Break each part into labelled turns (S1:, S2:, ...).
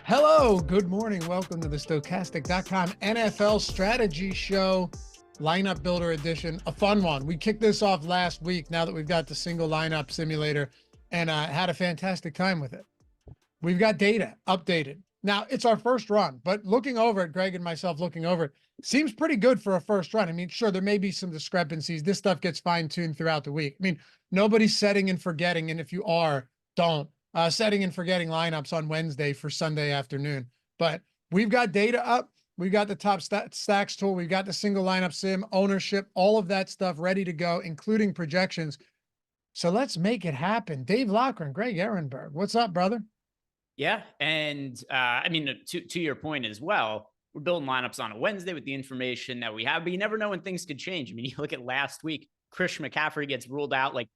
S1: Hello, good morning. Welcome to the Stokastic.com NFL Strategy Show, Lineup Builder Edition, a fun one. We kicked this off last week now that we've got the single lineup simulator and had a fantastic time with it. We've got data updated. Now, it's our first run, but looking over it, Greg and myself looking over it, seems pretty good for a first run. I mean, sure, there may be some discrepancies. This stuff gets fine-tuned throughout the week. I mean, nobody's setting and forgetting, and if you are, don't. Setting and forgetting lineups on Wednesday for Sunday afternoon. But we've got data up. We've got the top stacks tool. We've got the single lineup sim, ownership, all of that stuff ready to go, including projections. So let's make it happen. Dave Loughran, Greg Ehrenberg. What's up, brother?
S2: Yeah. And I mean, to your point as well, we're building lineups on a Wednesday with the information that we have, but you never know when things could change. I mean, you look at last week, Christian McCaffrey gets ruled out like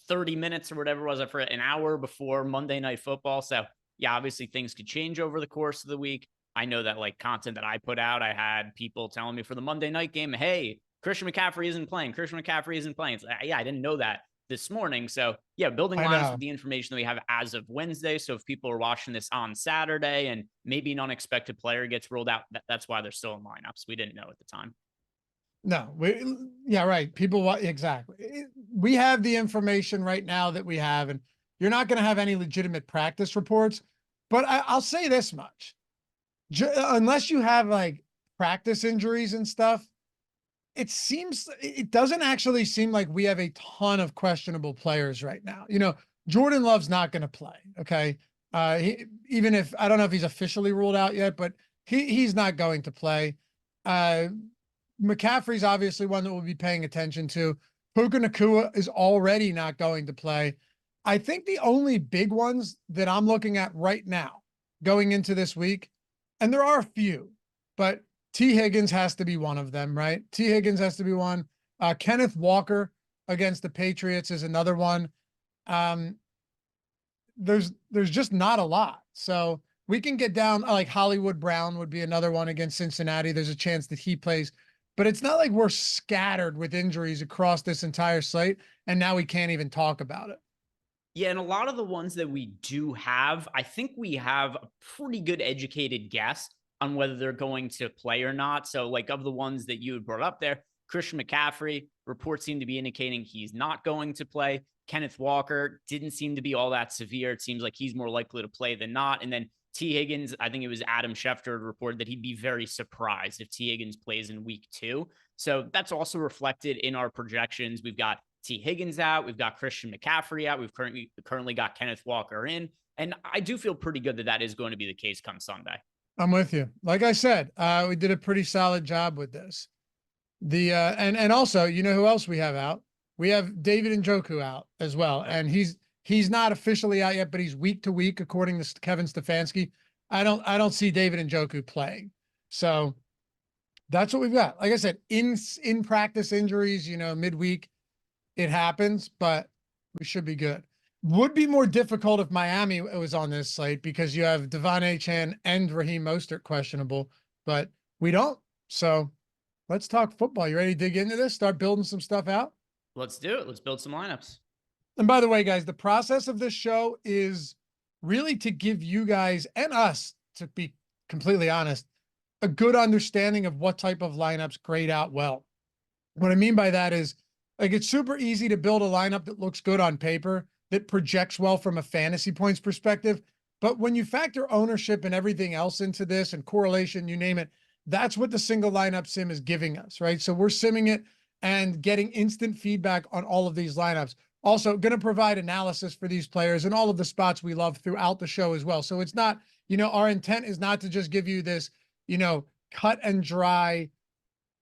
S2: 30 minutes or whatever it was for an hour before Monday Night Football. So yeah, obviously things could change over the course of the week. I know that like content that I put out, I had people telling me for the Monday night game, hey, Christian McCaffrey isn't playing. Christian McCaffrey isn't playing. It's like, yeah, I didn't know that this morning. So yeah, building lineups with the information that we have as of Wednesday. So if people are watching this on Saturday and maybe an unexpected player gets ruled out, that's why they're still in lineups. We didn't know at the time.
S1: No, yeah, right. People want exactly. We have the information right now that we have, and you're not going to have any legitimate practice reports. But I'll say this much: unless you have like practice injuries and stuff, it doesn't actually seem like we have a ton of questionable players right now. You know, Jordan Love's not going to play. Okay, even if I don't know if he's officially ruled out yet, but he's not going to play. McCaffrey's obviously one that we'll be paying attention to. Puka Nacua is already not going to play. I think the only big ones that I'm looking at right now going into this week, and there are a few, but T. Higgins has to be one of them, right? T. Higgins has to be one. Kenneth Walker against the Patriots is another one. There's just not a lot. So we can get down, like Hollywood Brown would be another one against Cincinnati. There's a chance that he plays. But it's not like we're scattered with injuries across this entire slate, and now we can't even talk about it.
S2: Yeah, and a lot of the ones that we do have, I think we have a pretty good educated guess on whether they're going to play or not. So, like, of the ones that you had brought up there, Christian McCaffrey, reports seem to be indicating he's not going to play. Kenneth Walker didn't seem to be all that severe. It seems like he's more likely to play than not. And then T. Higgins, I think it was Adam Schefter reported that he'd be very surprised if T. Higgins plays in week 2. So that's also reflected in our projections. We've got T. Higgins out. We've got Christian McCaffrey out. We've currently got Kenneth Walker in. And I do feel pretty good that that is going to be the case come Sunday.
S1: I'm with you. Like I said, we did a pretty solid job with this. And also, you know who else we have out? We have David Njoku out as well. And he's not officially out yet, but he's week to week, according to Kevin Stefanski. I don't see David Njoku playing. So that's what we've got. Like I said, in practice injuries, you know, midweek, it happens, but we should be good. Would be more difficult if Miami was on this slate because you have Devon Achane and Raheem Mostert questionable, but we don't. So let's talk football. You ready to dig into this? Start building some stuff out?
S2: Let's do it. Let's build some lineups.
S1: And by the way, guys, the process of this show is really to give you guys and us, to be completely honest, a good understanding of what type of lineups grade out well. What I mean by that is, like, it's super easy to build a lineup that looks good on paper, that projects well from a fantasy points perspective. But when you factor ownership and everything else into this and correlation, you name it, that's what the single lineup sim is giving us, right? So we're simming it and getting instant feedback on all of these lineups. Also going to provide analysis for these players and all of the spots we love throughout the show as well. So it's not, you know, our intent is not to just give you this, you know, cut and dry,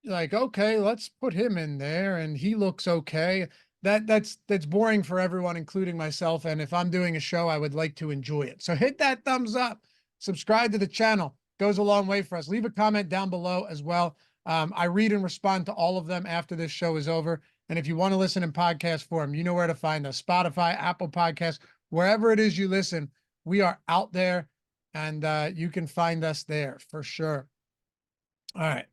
S1: like, okay, let's put him in there and he looks okay. That's boring for everyone, including myself. And if I'm doing a show, I would like to enjoy it. So hit that thumbs up, subscribe to the channel, goes a long way for us. Leave a comment down below as well. I read and respond to all of them after this show is over. And if you want to listen in podcast form, you know where to find us: Spotify, Apple Podcasts, wherever it is you listen, we are out there, and you can find us there for sure. All right,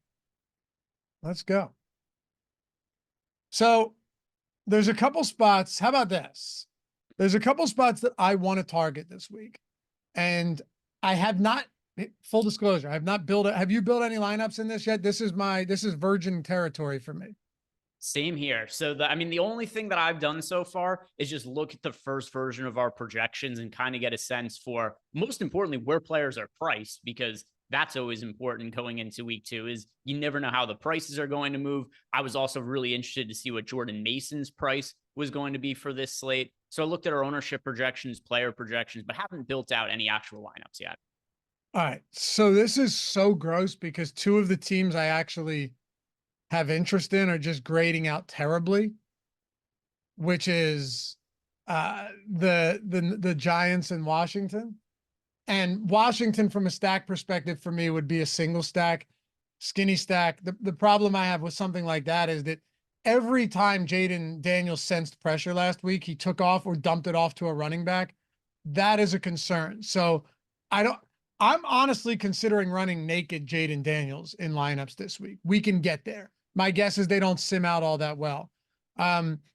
S1: let's go. So there's a couple spots. How about this? There's a couple spots that I want to target this week. And I have not, full disclosure, I have not built it. Have you built any lineups in this yet? This is virgin territory for me.
S2: Same here. So the only thing that I've done so far is just look at the first version of our projections and kind of get a sense for, most importantly, where players are priced, because that's always important going into week 2. Is you never know how the prices are going to move. I was also really interested to see what Jordan Mason's price was going to be for this slate. So I looked at our ownership projections, player projections, but haven't built out any actual lineups yet.
S1: All right. So this is so gross because 2 of the teams I actually have interest in are just grading out terribly, which is the Giants and Washington. And Washington, from a stack perspective, for me would be a single stack, skinny stack. The problem I have with something like that is that every time Jaden Daniels sensed pressure last week, he took off or dumped it off to a running back. That is a concern. So I'm honestly considering running naked Jaden Daniels in lineups this week. We can get there. My guess is they don't sim out all that well.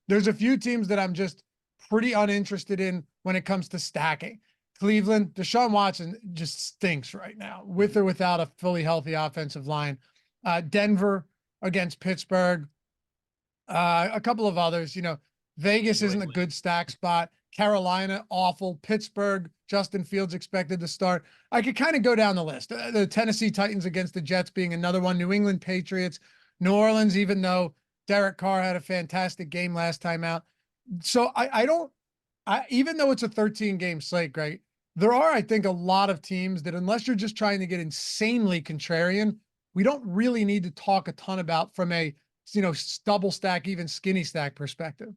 S1: There's a few teams that I'm just pretty uninterested in when it comes to stacking. Cleveland, Deshaun Watson just stinks right now, with or without a fully healthy offensive line. Denver against Pittsburgh. A couple of others, Vegas isn't a good stack spot. Carolina, awful. Pittsburgh, Justin Fields expected to start. I could kind of go down the list. The Tennessee Titans against the Jets being another one. New England Patriots, New Orleans, even though Derek Carr had a fantastic game last time out. So even though it's a 13-game slate, Greg, there are, I think, a lot of teams that, unless you're just trying to get insanely contrarian, we don't really need to talk a ton about from a, double stack, even skinny stack perspective.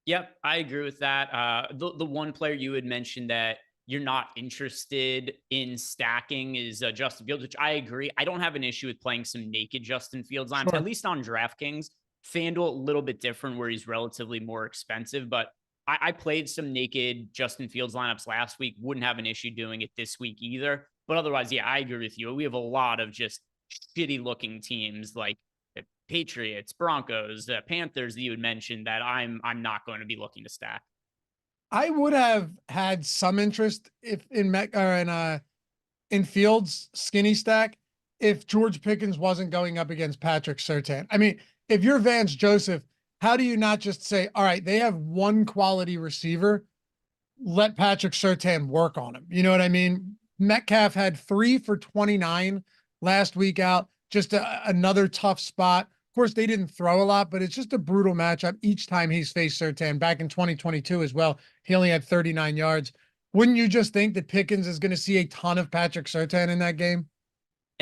S2: Yep, I agree with that. The one player you had mentioned that you're not interested in stacking is Justin Fields, which I agree. I don't have an issue with playing some naked Justin Fields lineups, at least on DraftKings. FanDuel, a little bit different where he's relatively more expensive, but I played some naked Justin Fields lineups last week. Wouldn't have an issue doing it this week either. But otherwise, yeah, I agree with you. We have a lot of just shitty looking teams like the Patriots, Broncos, Panthers that you had mentioned that I'm not going to be looking to stack.
S1: I would have had some interest if in Fields skinny stack if George Pickens wasn't going up against Patrick Surtain. I mean, if you're Vance Joseph, how do you not just say, all right, they have one quality receiver, let Patrick Surtain work on him? You know what I mean? Metcalf had 3 for 29 last week out, just another tough spot. Of course, they didn't throw a lot, but it's just a brutal matchup each time he's faced Surtain. Back in 2022 as well, he only had 39 yards. Wouldn't you just think that Pickens is going to see a ton of Patrick Surtain in that game?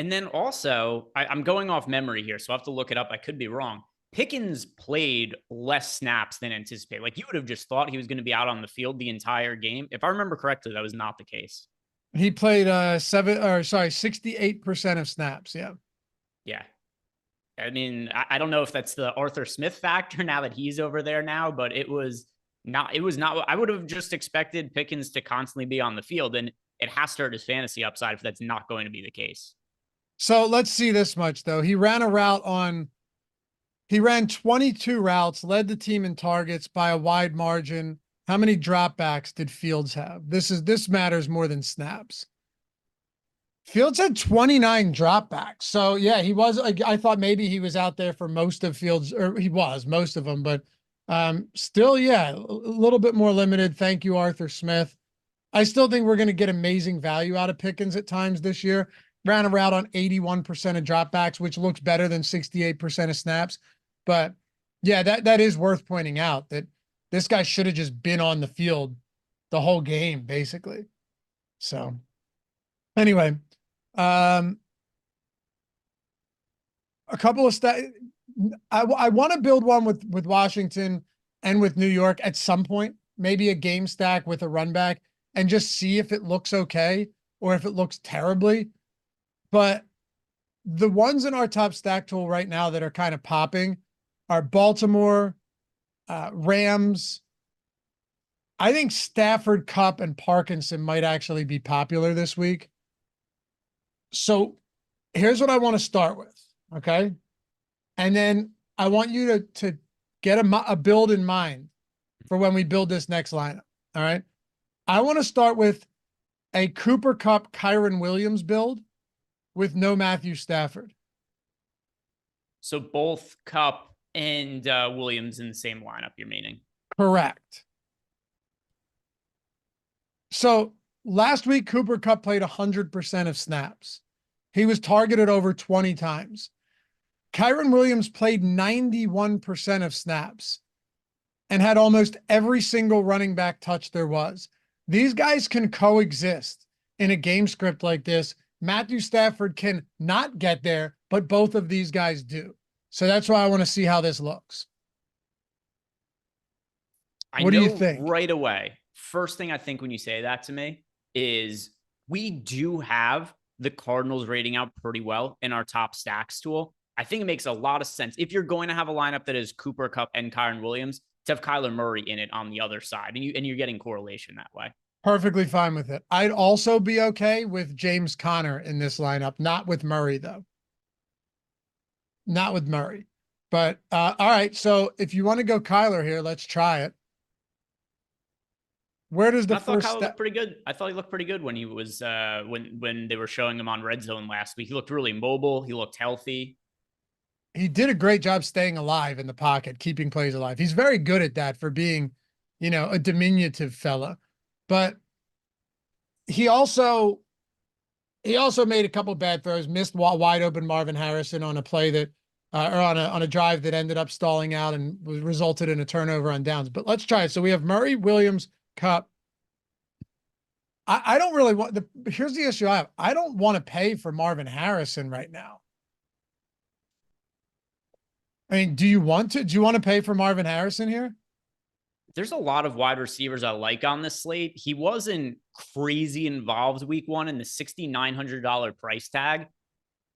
S2: And then also, I'm going off memory here, so I have to look it up. I could be wrong. Pickens played less snaps than anticipated. Like, you would have just thought he was going to be out on the field the entire game. If I remember correctly, that was not the case.
S1: He played 68% of snaps. Yeah.
S2: Yeah. I mean, I don't know if that's the Arthur Smith factor now that he's over there now, but it was not, I would have just expected Pickens to constantly be on the field, and it has to hurt his fantasy upside if that's not going to be the case.
S1: So let's see this much though. He ran 22 routes, led the team in targets by a wide margin. How many dropbacks did Fields have? This matters more than snaps. Fields had 29 dropbacks. So yeah, he was, I thought maybe he was out there for most of Fields, or he was most of them, but still, yeah, a little bit more limited. Thank you, Arthur Smith. I still think we're going to get amazing value out of Pickens at times this year. Ran a route on 81% of dropbacks, which looks better than 68% of snaps. But yeah, that is worth pointing out that this guy should have just been on the field the whole game, basically. So anyway, a couple of I want to build one with Washington and with New York at some point, maybe a game stack with a run back, and just see if it looks okay or if it looks terribly. But the ones in our top stack tool right now that are kind of popping are Baltimore, Rams. I think Stafford, Kupp, and Parkinson might actually be popular this week. So here's what I want to start with, okay? And then I want you to get a build in mind for when we build this next lineup, all right? I want to start with a Cooper Kupp, Kyron Williams build with no Matthew Stafford.
S2: So both Kupp and Williams in the same lineup, you're meaning?
S1: Correct. So last week, Cooper Kupp played 100% of snaps. He was targeted over 20 times. Kyron Williams played 91% of snaps and had almost every single running back touch there was. These guys can coexist in a game script like this. Matthew Stafford can not get there, but both of these guys do. So that's why I want to see how this looks. What do you think?
S2: Right away, first thing I think when you say that to me is we do have the Cardinals rating out pretty well in our top stacks tool. I think it makes a lot of sense if you're going to have a lineup that is Cooper Kupp and Kyron Williams to have Kyler Murray in it on the other side, and you're getting correlation that way.
S1: Perfectly fine with it. I'd also be okay with James Conner in this lineup, not with Murray though. Not with Murray. But all right, so if you want to go Kyler here, let's try it. Where does the
S2: I thought
S1: first
S2: Kyler looked pretty good. I thought he looked pretty good when he was when they were showing him on Red Zone last week. He looked really mobile. He looked healthy.
S1: He did a great job staying alive in the pocket, keeping plays alive. He's very good at that for being, you know, a diminutive fella. But he also made a couple bad throws, missed wide open Marvin Harrison on a play that or on a drive that ended up stalling out and resulted in a turnover on downs. But let's try it. So we have Murray, Williams, Kupp. I don't really want here's the issue I have. I don't want to pay for Marvin Harrison right now. I mean, do you want to pay for Marvin Harrison here?
S2: There's a lot of wide receivers I like on this slate. He wasn't crazy involved week one in the $6,900 price tag.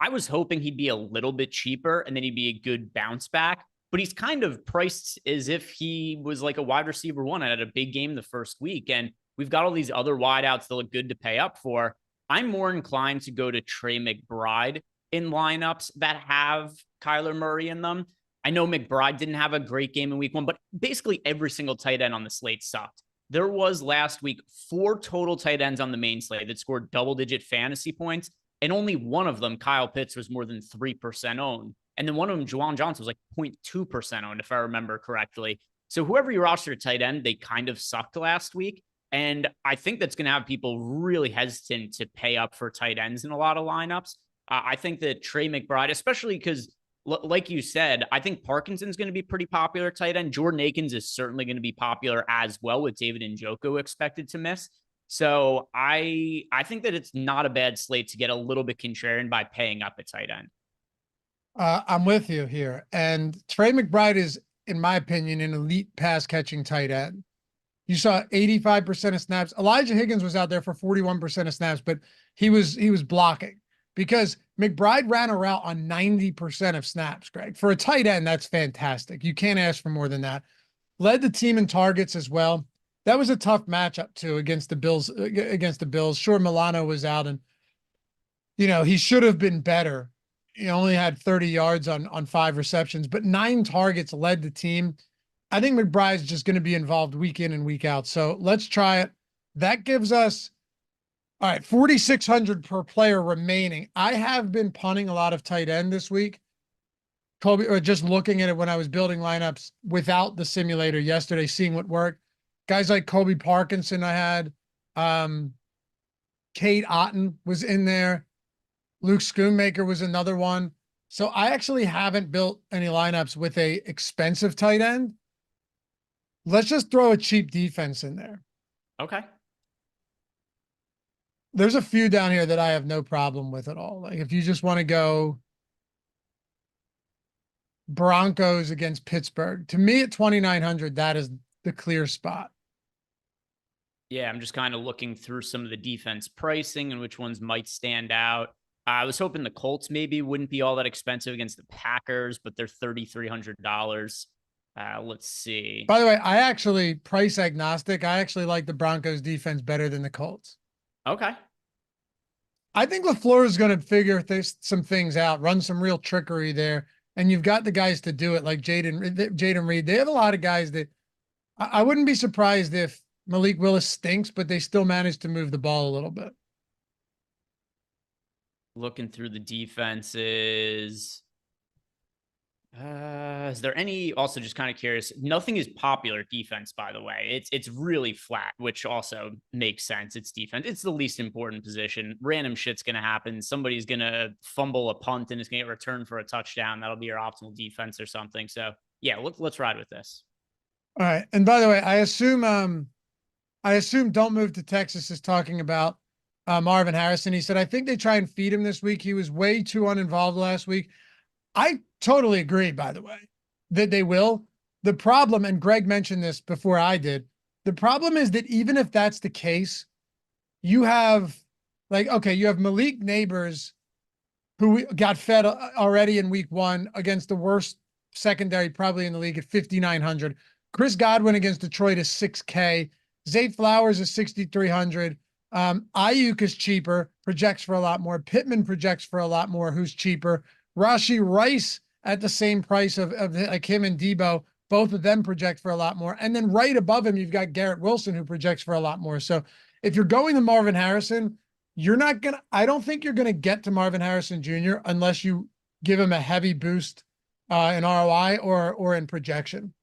S2: I was hoping he'd be a little bit cheaper and then he'd be a good bounce back, but he's kind of priced as if he was like a wide receiver one and had a big game the first week. And we've got all these other wideouts that look good to pay up for. I'm more inclined to go to Trey McBride in lineups that have Kyler Murray in them. I know McBride didn't have a great game in week one, but basically every single tight end on the slate sucked. There was last week 4 total tight ends on the main slate that scored double-digit fantasy points, and only one of them, Kyle Pitts, was more than 3% owned. And then one of them, Juwan Johnson, was like 0.2% owned, if I remember correctly. So whoever you roster at tight end, they kind of sucked last week. And I think that's going to have people really hesitant to pay up for tight ends in a lot of lineups. I think that Trey McBride, especially because like you said, I think Parkinson's going to be pretty popular tight end. Jordan Akins is certainly going to be popular as well, with David Njoku expected to miss. So I think that it's not a bad slate to get a little bit contrarian by paying up at tight end.
S1: I'm with you here. And Trey McBride is, in my opinion, an elite pass catching tight end. You saw 85% of snaps. Elijah Higgins was out there for 41% of snaps, but he was blocking because McBride ran a route on 90% of snaps, Greg. For a tight end, that's fantastic. You can't ask for more than that. Led the team in targets as well. That was a tough matchup too against the Bills. Sure, Milano was out, and you know he should have been better. He only had 30 yards on 5 receptions, but 9 targets led the team. I think McBride's just going to be involved week in and week out. So let's try it. That gives us, all right, 4,600 per player remaining. I have been punting a lot of tight end this week. Kobe, or just looking at it when I was building lineups without the simulator yesterday, seeing what worked. Guys like Kobe Parkinson, I had. Cade Otton was in there. Luke Schoonmaker was another one. So I actually haven't built any lineups with a expensive tight end. Let's just throw a cheap defense in there.
S2: Okay.
S1: There's a few down here that I have no problem with at all. Like if you just want to go Broncos against Pittsburgh, to me at 2,900, that is the clear spot.
S2: Yeah, I'm just kind of looking through some of the defense pricing and which ones might stand out. I was hoping the Colts maybe wouldn't be all that expensive against the Packers, but they're $3,300. Let's see.
S1: By the way, I actually price agnostic. I actually like the Broncos defense better than the Colts.
S2: Okay.
S1: I think LaFleur is going to figure some things out, run some real trickery there. And you've got the guys to do it, like Jaden Reed. They have a lot of guys that I wouldn't be surprised if Malik Willis stinks, but they still managed to move the ball a little bit.
S2: Looking through the defenses. Is there any, also just kind of curious, nothing is popular defense, by the way. It's really flat, which also makes sense. It's defense. It's the least important position. Random shit's going to happen. Somebody's going to fumble a punt and it's going to get returned for a touchdown. That'll be your optimal defense or something. So yeah, let's ride with this.
S1: All right. And by the way, I assume Don't Move to Texas is talking about Marvin Harrison. He said, I think they try and feed him this week. He was way too uninvolved last week. I totally agree, by the way, that they will. The problem, and Greg mentioned this before I did, the problem is that even if that's the case, you have you have Malik Nabers, who got fed already in week 1 against the worst secondary probably in the league at 5,900. Chris Godwin against Detroit is 6K. Zay Flowers is 6,300. Ayuk is cheaper, projects for a lot more. Pittman projects for a lot more, who's cheaper. Rashee Rice at the same price of like him and Debo. Both of them project for a lot more. And then right above him, you've got Garrett Wilson, who projects for a lot more. So if you're going to Marvin Harrison, I don't think you're going to get to Marvin Harrison Jr. unless you give him a heavy boost in ROI or in projection.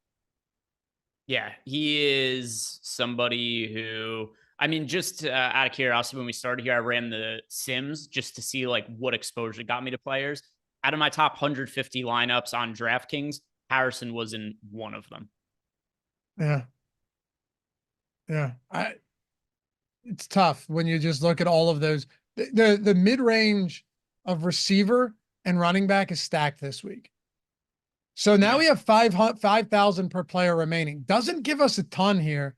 S2: Yeah, he is somebody who, I mean, just out of curiosity, when we started here, I ran the Sims just to see like what exposure got me to players. Out of my top 150 lineups on DraftKings, Harrison was in one of them.
S1: Yeah. Yeah. It's tough when you just look at all of those. The mid-range of receiver and running back is stacked this week. So now we have 5,000 per player remaining. Doesn't give us a ton here.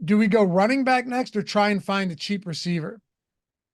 S1: Do we go running back next or try and find a cheap receiver?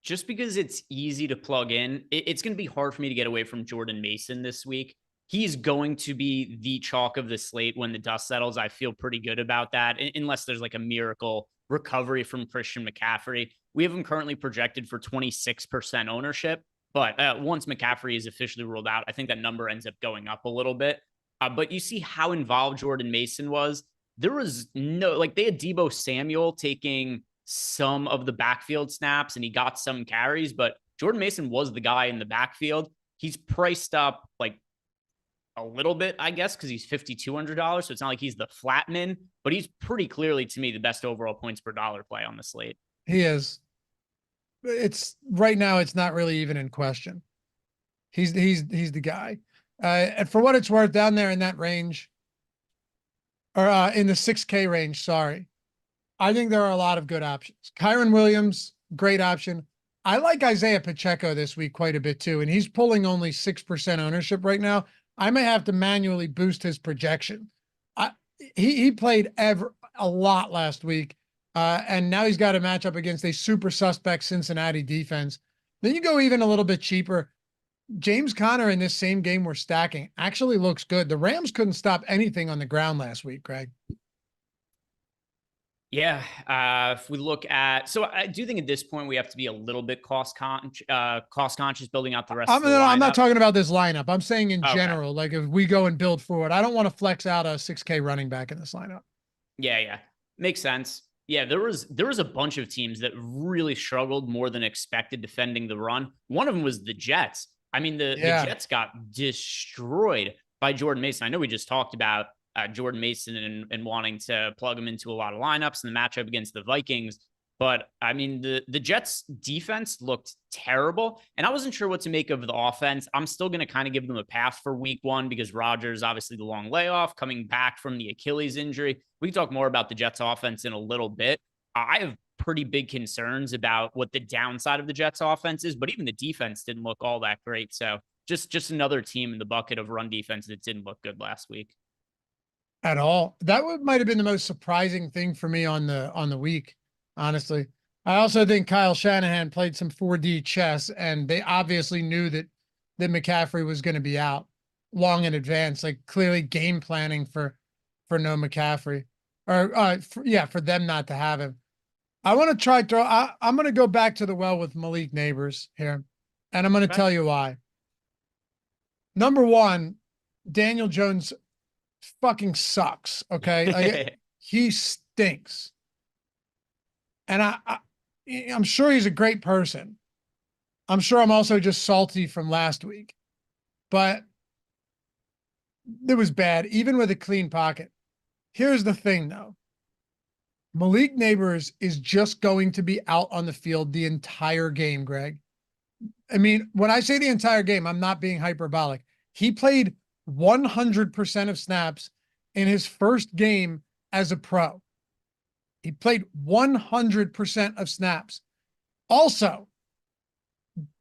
S2: Just because it's easy to plug in, it's going to be hard for me to get away from Jordan Mason this week. He's going to be the chalk of the slate when the dust settles. I feel pretty good about that, unless there's like a miracle recovery from Christian McCaffrey. We have him currently projected for 26% ownership, but once McCaffrey is officially ruled out, I think that number ends up going up a little bit. But you see how involved Jordan Mason was. There was no, like, they had Debo Samuel taking some of the backfield snaps and he got some carries, but Jordan Mason was the guy in the backfield. He's priced up like a little bit, I guess, because he's $5,200. So it's not like he's the flatman, but he's pretty clearly, to me, the best overall points per dollar play on the slate.
S1: He is. It's right now, it's not really even in question. He's the guy. And for what it's worth, down there in that range, or in the 6K range, sorry, I think there are a lot of good options. Kyron Williams, great option. I like Isaiah Pacheco this week quite a bit too, and he's pulling only 6% ownership right now. I may have to manually boost his projection. He played a lot last week, and now he's got a matchup against a super suspect Cincinnati defense. Then you go even a little bit cheaper. James Conner in this same game we're stacking actually looks good. The Rams couldn't stop anything on the ground last week, Greg.
S2: Yeah, if we look at, so I do think at this point we have to be a little bit cost conscious building out the rest of the lineup.
S1: I'm not talking about this lineup. I'm saying in general, like if we go and build forward, I don't want to flex out a 6K running back in this lineup.
S2: Yeah, makes sense. Yeah, there was a bunch of teams that really struggled more than expected defending the run. One of them was the Jets. I mean, the Jets got destroyed by Jordan Mason. I know we just talked about Jordan Mason and wanting to plug him into a lot of lineups in the matchup against the Vikings. But I mean, the Jets defense looked terrible, and I wasn't sure what to make of the offense. I'm still going to kind of give them a pass for week 1 because Rodgers, obviously the long layoff, coming back from the Achilles injury. We can talk more about the Jets offense in a little bit. I have pretty big concerns about what the downside of the Jets offense is, but even the defense didn't look all that great. So just another team in the bucket of run defense that didn't look good last week.
S1: At all. That might have been the most surprising thing for me on the week, honestly. I also think Kyle Shanahan played some 4D chess, and they obviously knew that McCaffrey was going to be out long in advance, like clearly game planning for no McCaffrey, or for them not to have him. I want to try I'm going to go back to the well with Malik Nabers here, and I'm going to tell you why. Number one, Daniel Jones fucking sucks. Okay. He stinks. And I'm sure he's a great person. I'm sure I'm also just salty from last week, but it was bad, even with a clean pocket. Here's the thing, though. Malik Nabers is just going to be out on the field the entire game, Greg. I mean, when I say the entire game, I'm not being hyperbolic. He played 100% of snaps in his first game as a pro. He played 100% of snaps. Also,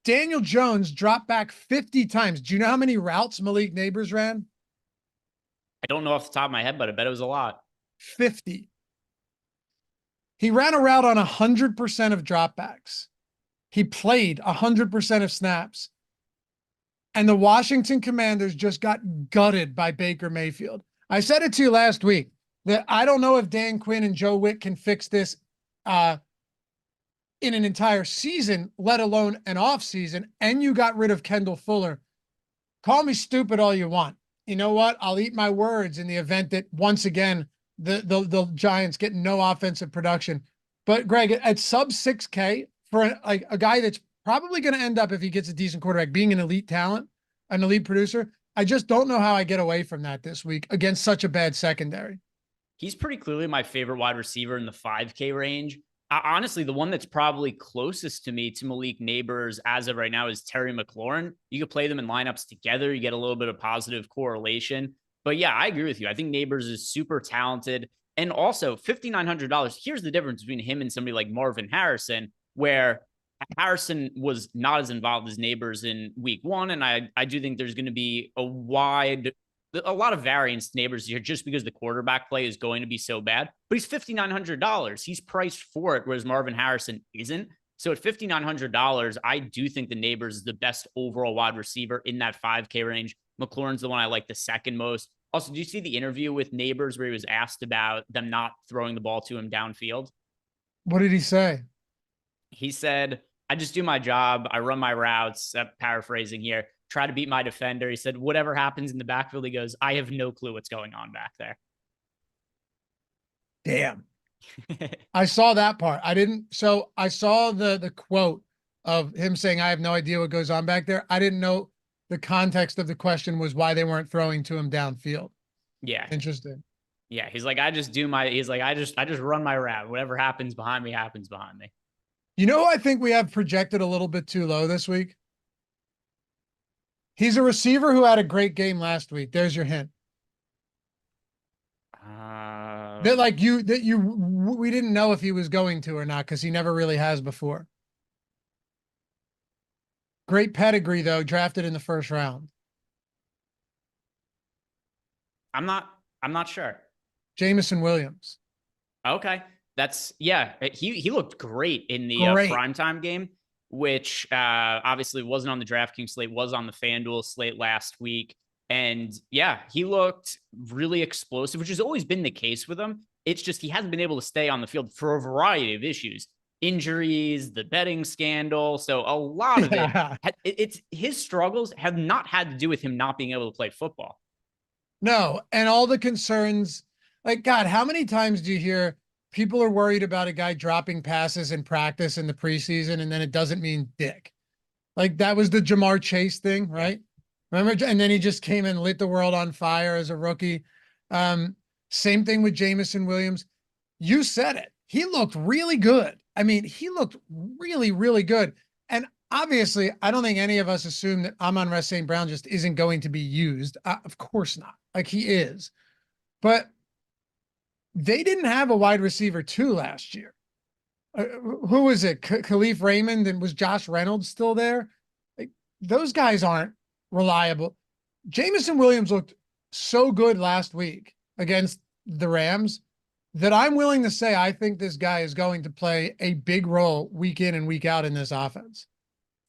S1: Daniel Jones dropped back 50 times. Do you know how many routes Malik Nabers ran?
S2: I don't know off the top of my head, but I bet it was a lot.
S1: 50. He ran a route on 100% of dropbacks. He played 100% of snaps. And the Washington Commanders just got gutted by Baker Mayfield. I said it to you last week that I don't know if Dan Quinn and Joe Witt can fix this in an entire season, let alone an off season. And you got rid of Kendall Fuller. Call me stupid all you want. You know what? I'll eat my words in the event that once again, the Giants get no offensive production. But Greg, at sub 6K for a guy that's probably going to end up, if he gets a decent quarterback, being an elite talent, an elite producer, I just don't know how I get away from that this week against such a bad secondary.
S2: He's pretty clearly my favorite wide receiver in the 5K range. Honestly, the one that's probably closest to me to Malik Nabers as of right now is Terry McLaurin. You could play them in lineups together. You get a little bit of positive correlation. But yeah, I agree with you. I think Nabers is super talented. And also $5,900. Here's the difference between him and somebody like Marvin Harrison, where Harrison was not as involved as Nabers in week one. And I do think there's going to be a lot of variance to Nabers here just because the quarterback play is going to be so bad. But he's $5,900. He's priced for it, whereas Marvin Harrison isn't. So at $5,900, I do think the Nabers is the best overall wide receiver in that 5K range. McLaurin's the one I like the second most. Also, do you see the interview with Nabers where he was asked about them not throwing the ball to him downfield?
S1: What did he say?
S2: He said, I just do my job. I run my routes. Paraphrasing here. Try to beat my defender. He said, whatever happens in the backfield, he goes, I have no clue what's going on back there.
S1: Damn. I saw that part. So I saw the quote of him saying, I have no idea what goes on back there. I didn't know the context of the question was why they weren't throwing to him downfield.
S2: Yeah.
S1: Interesting.
S2: Yeah. He's like, I just run my route. Whatever happens behind me happens behind me.
S1: You know who I think we have projected a little bit too low this week? He's a receiver who had a great game last week. There's your hint. We didn't know if he was going to or not because he never really has before. Great pedigree though, drafted in the first round.
S2: I'm not sure.
S1: Jameson Williams.
S2: Okay. He looked great in the primetime game, which obviously wasn't on the DraftKings slate, was on the FanDuel slate last week. And yeah, he looked really explosive, which has always been the case with him. It's just he hasn't been able to stay on the field for a variety of issues. Injuries, the betting scandal. So a lot of it's his struggles have not had to do with him not being able to play football.
S1: No, and all the concerns, like, God, how many times do you hear people are worried about a guy dropping passes in practice in the preseason, and then it doesn't mean dick? Like, that was the Jamar Chase thing, right? Remember? And then he just came and lit the world on fire as a rookie. Same thing with Jameson Williams. You said it. He looked really good. I mean, he looked really, really good. And obviously, I don't think any of us assume that Amon-Ra St. Brown just isn't going to be used. Of course not. Like, he is. But they didn't have a wide receiver 2 last year. Who was it? Khalif Raymond, and was Josh Reynolds still there? Like, those guys aren't reliable. Jameson Williams looked so good last week against the Rams that I'm willing to say I think this guy is going to play a big role week in and week out in this offense.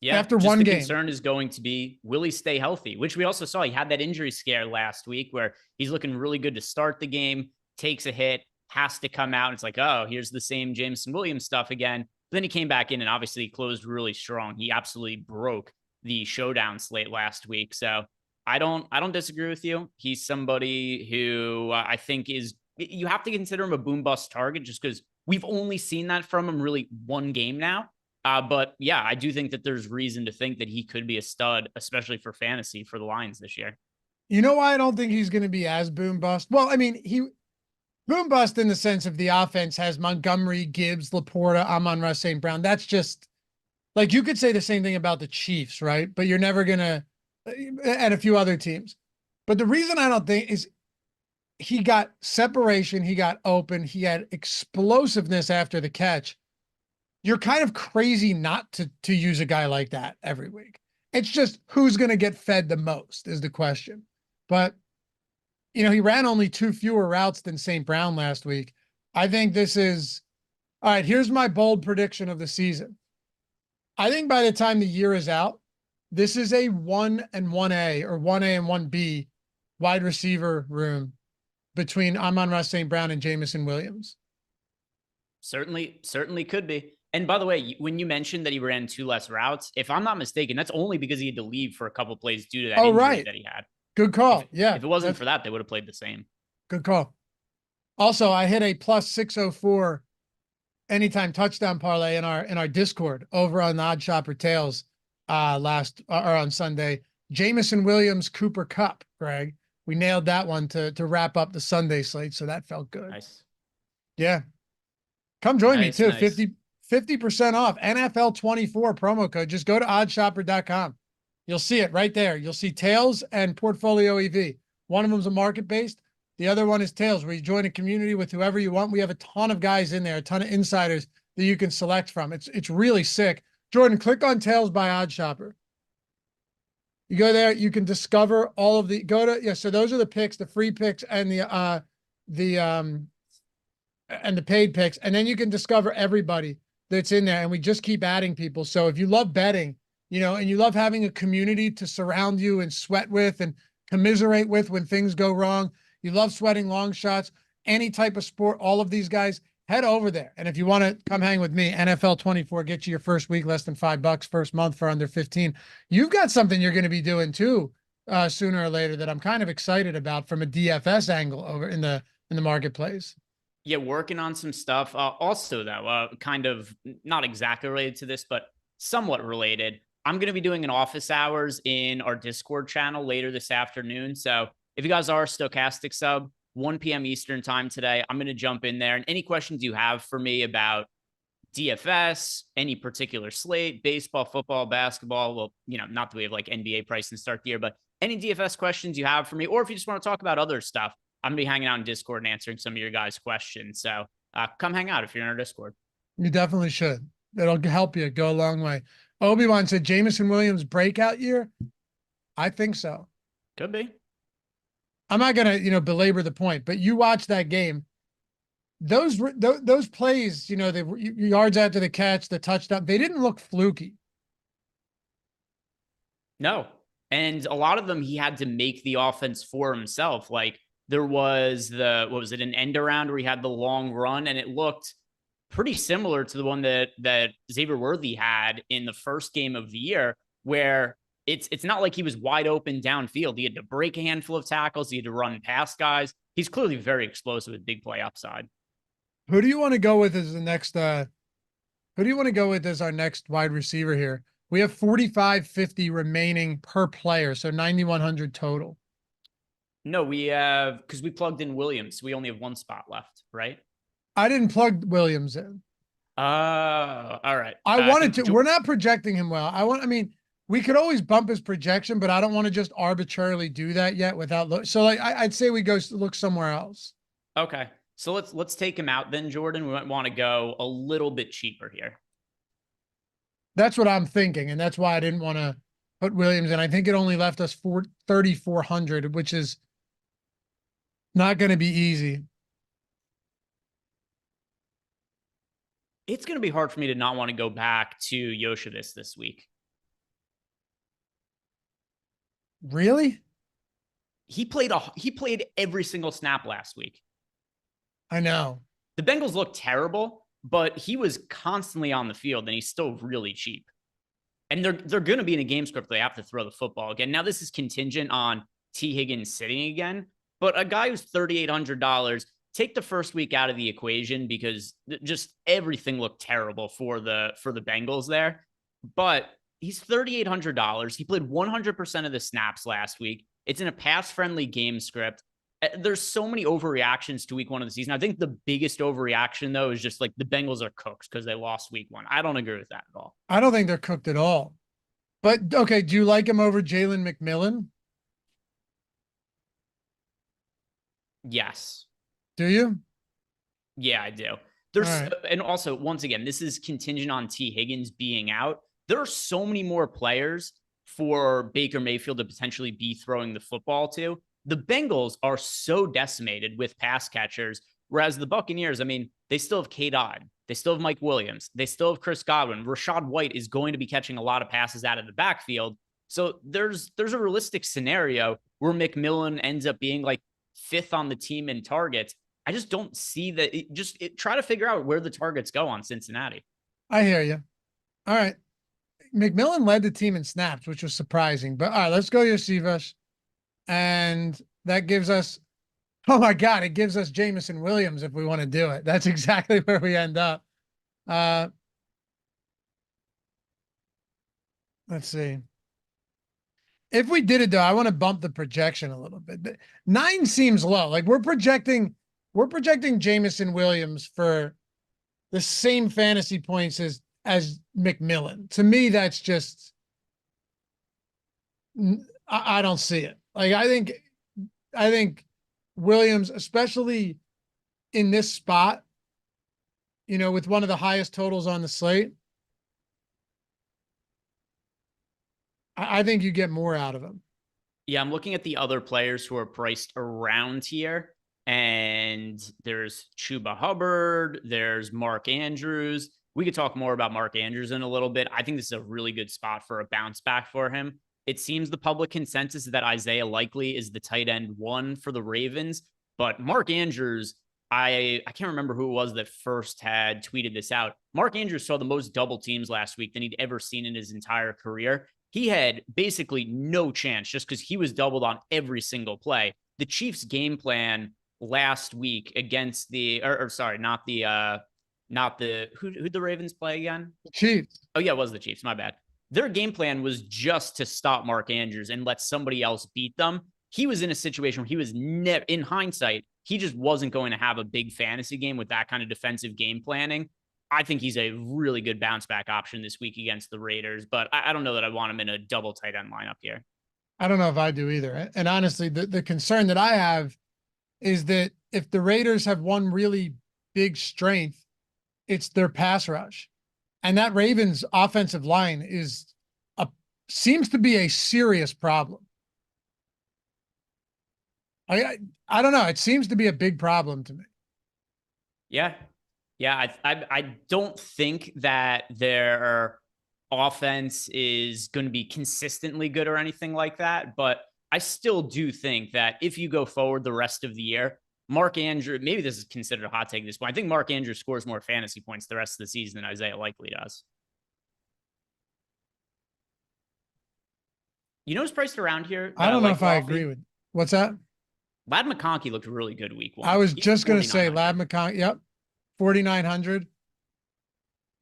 S2: Yeah,
S1: after one game.
S2: The concern is going to be, will he stay healthy? Which we also saw. He had that injury scare last week where he's looking really good to start the game, takes a hit, has to come out. It's like, oh, here's the same Jameson Williams stuff again. But then he came back in and obviously closed really strong. He absolutely broke the showdown slate last week. So I don't disagree with you. He's somebody who I think is you have to consider him a boom bust target just because we've only seen that from him really one game now. But yeah, I do think that there's reason to think that he could be a stud, especially for fantasy for the Lions this year.
S1: You know why I don't think he's going to be as boom bust? Well, I mean, he boom bust in the sense of the offense has Montgomery, Gibbs, Laporta, Amon-Ra St. Brown. That's just like, you could say the same thing about the Chiefs, right? But you're never going to, and a few other teams. But the reason I don't think is he got separation, he got open, he had explosiveness after the catch. You're kind of crazy not to use a guy like that every week. It's just who's going to get fed the most is the question. But, you know, he ran only 2 fewer routes than St. Brown last week. I think this is, all right, here's my bold prediction of the season. I think by the time the year is out, this is a 1 and 1A or 1A and 1B wide receiver room between Amon-Ra St. Brown and Jameson Williams.
S2: Certainly could be. And by the way, when you mentioned that he ran 2 less routes, if I'm not mistaken, that's only because he had to leave for a couple plays due to that injury that he had.
S1: Good call. Yeah.
S2: If it wasn't for that, they would have played the same.
S1: Good call. Also, I hit a plus 604 anytime touchdown parlay in our Discord over on the Odd Shopper Tales on Sunday. Jameson Williams, Cooper Kupp, Greg. We nailed that one to wrap up the Sunday slate, so that felt good.
S2: Nice.
S1: Yeah. Come join me too.
S2: Nice.
S1: 50% off NFL 24 promo code. Just go to oddshopper.com. You'll see it right there. You'll see Tails and Portfolio EV. One of them's a market-based. The other one is Tails, where you join a community with whoever you want. We have a ton of guys in there, a ton of insiders that you can select from. It's really sick. Jordan, click on Tails by Oddshopper. You go there, you can discover all of the, so those are the picks, the free picks and the paid picks. And then you can discover everybody that's in there. And we just keep adding people. So if you love betting, you know, and you love having a community to surround you and sweat with and commiserate with when things go wrong, you love sweating long shots, any type of sport, all of these guys, head over there. And if you want to come hang with me, NFL 24, get you your first week, less than $5, first month for under 15. You've got something you're going to be doing too, sooner or later, that I'm kind of excited about from a DFS angle over in the marketplace.
S2: Yeah, working on some stuff. Also, though, kind of not exactly related to this, but somewhat related. I'm going to be doing an office hours in our Discord channel later this afternoon. So if you guys are a Stokastic sub, 1 p.m. Eastern time today, I'm going to jump in there. And any questions you have for me about DFS, any particular slate, baseball, football, basketball, well, you know, not that we have like NBA price and start the year, but any DFS questions you have for me, or if you just want to talk about other stuff, I'm going to be hanging out in Discord and answering some of your guys' questions. So come hang out if you're in our Discord. You
S1: definitely should. It'll help you go a long way. Obi-Wan said Jameson Williams breakout year. I think so.
S2: Could be.
S1: I'm not going to, you know, belabor the point, but you watch that game. Those plays, you know, the yards after the catch, the touchdown, they didn't look fluky.
S2: No. And a lot of them, he had to make the offense for himself. Like there was an end around where he had the long run and it looked pretty similar to the one that Xavier Worthy had in the first game of the year, where it's not like he was wide open downfield. He had to break a handful of tackles. He had to run past guys. He's clearly very explosive with big play upside.
S1: Who do you want to go with as the next, who do you want to go with as our next wide receiver here? We have 45.50 remaining per player. So 9,100 total.
S2: No, we have, because we plugged in Williams. We only have one spot left, right?
S1: I didn't plug Williams in.
S2: All right.
S1: I wanted to. We're not projecting him well. I mean, we could always bump his projection, but I don't want to just arbitrarily do that yet without so like I'd say we go look somewhere else.
S2: Okay. So let's take him out then, Jordan. We might want to go a little bit cheaper here.
S1: That's what I'm thinking, and that's why I didn't want to put Williams in. I think it only left us 3,400, which is not going to be easy.
S2: It's going to be hard for me to not want to go back to Yoshevitz this week.
S1: Really?
S2: He played every single snap last week.
S1: I know.
S2: The Bengals look terrible, but he was constantly on the field and he's still really cheap. And they're going to be in a game script. They have to throw the football again. Now this is contingent on T. Higgins sitting again, but a guy who's $3,800, take the first week out of the equation because just everything looked terrible for the Bengals there. But he's $3,800. He played 100% of the snaps last week. It's in a pass-friendly game script. There's so many overreactions to week 1 of the season. I think the biggest overreaction, though, is just like the Bengals are cooked because they lost week 1. I don't agree with that at all.
S1: I don't think they're cooked at all. But, okay, do you like him over Jalen McMillan?
S2: Yes.
S1: Do you?
S2: Yeah, I do. There's
S1: right.
S2: And also, once again, this is contingent on T. Higgins being out. There are so many more players for Baker Mayfield to potentially be throwing the football to. The Bengals are so decimated with pass catchers, whereas the Buccaneers, I mean, they still have Cade Otton. They still have Mike Williams. They still have Chris Godwin. Rashad White is going to be catching a lot of passes out of the backfield. So there's a realistic scenario where McMillan ends up being like 5th on the team in targets. I just don't see that. Try to figure out where the targets go on Cincinnati.
S1: I hear you. All right. McMillan led the team in snaps, which was surprising. But all right, let's go Yosivas. And that gives us, oh my God, it gives us Jameson Williams if we want to do it. That's exactly where we end up. Let's see. If we did it though, I want to bump the projection a little bit. 9 seems low. Like we're projecting Jameson Williams for the same fantasy points as McMillan. To me, that's just, I don't see it. Like I think Williams, especially in this spot, you know, with one of the highest totals on the slate, I think you get more out of him.
S2: Yeah, I'm looking at the other players who are priced around here, and there's Chuba Hubbard, there's Mark Andrews. We could talk more about Mark Andrews in a little bit. I think this is a really good spot for a bounce back for him. It seems the public consensus is that Isaiah Likely is the tight end 1 for the Ravens, but Mark Andrews, I can't remember who it was that first had tweeted this out. Mark Andrews saw the most double teams last week than he'd ever seen in his entire career. He had basically no chance just because he was doubled on every single play. The Chiefs' game plan last week against the, who'd the Ravens play again?
S1: The Chiefs.
S2: Oh yeah, it was the Chiefs. My bad. Their game plan was just to stop Mark Andrews and let somebody else beat them. He was in a situation where he was never, in hindsight, he just wasn't going to have a big fantasy game with that kind of defensive game planning. I think he's a really good bounce back option this week against the Raiders, but I don't know that I want him in a double tight end lineup here.
S1: I don't know if I do either. And honestly, the concern that I have is that if the Raiders have one really big strength, it's their pass rush. And that Ravens offensive line seems to be a serious problem. I don't know. It seems to be a big problem to me.
S2: Yeah. Yeah. I don't think that their offense is going to be consistently good or anything like that, but I still do think that if you go forward the rest of the year, Mark Andrews, maybe this is considered a hot take at this point. I think Mark Andrews scores more fantasy points the rest of the season than Isaiah Likely does. You know who's priced around here?
S1: I don't know if I agree with. What's that?
S2: Ladd McConkey looked really good week 1.
S1: I was just going to say Ladd McConkey. Yep. 4,900.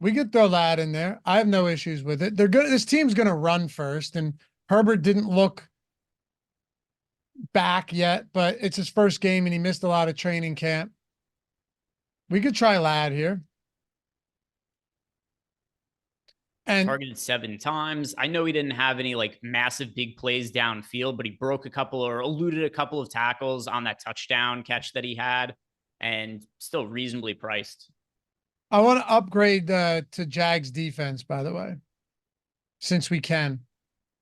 S1: We could throw Ladd in there. I have no issues with it. They're good. This team's going to run first, and Herbert didn't look back yet, but it's his first game and he missed a lot of training camp. We could try Ladd here. And
S2: targeted 7 times. I know he didn't have any like massive big plays downfield, but he broke a couple or eluded a couple of tackles on that touchdown catch that he had, and still reasonably priced.
S1: I want to upgrade to Jags defense, by the way, since we can,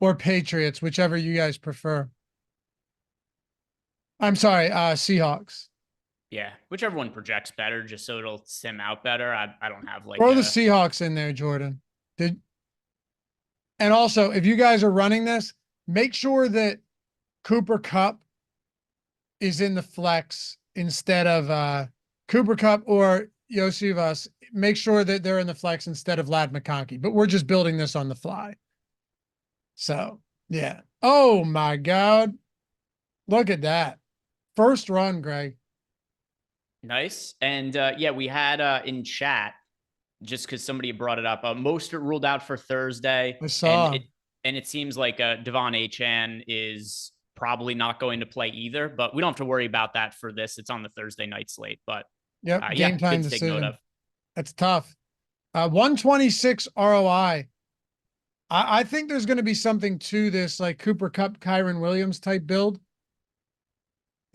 S1: or Patriots, whichever you guys prefer. I'm sorry, Seahawks.
S2: Yeah, whichever one projects better, just so it'll sim out better. I don't have like
S1: throw the Seahawks in there, Jordan. And also, if you guys are running this, make sure that Cooper Kupp is in the flex instead of Cooper Kupp or Yosivas. Make sure that they're in the flex instead of Ladd McConkey. But we're just building this on the fly. So, yeah. Oh, my God. Look at that. First run, Greg.
S2: Nice. And yeah, we had in chat, just because somebody brought it up, most are ruled out for Thursday.
S1: I
S2: And
S1: saw.
S2: it seems like Devon Achan is probably not going to play either, but we don't have to worry about that for this. It's on the Thursday night slate. But
S1: Yep,
S2: yeah,
S1: game time
S2: good to take note
S1: decision.
S2: of.
S1: That's tough. 126 ROI. I think there's going to be something to this, like Cooper Kupp, Kyron Williams type build.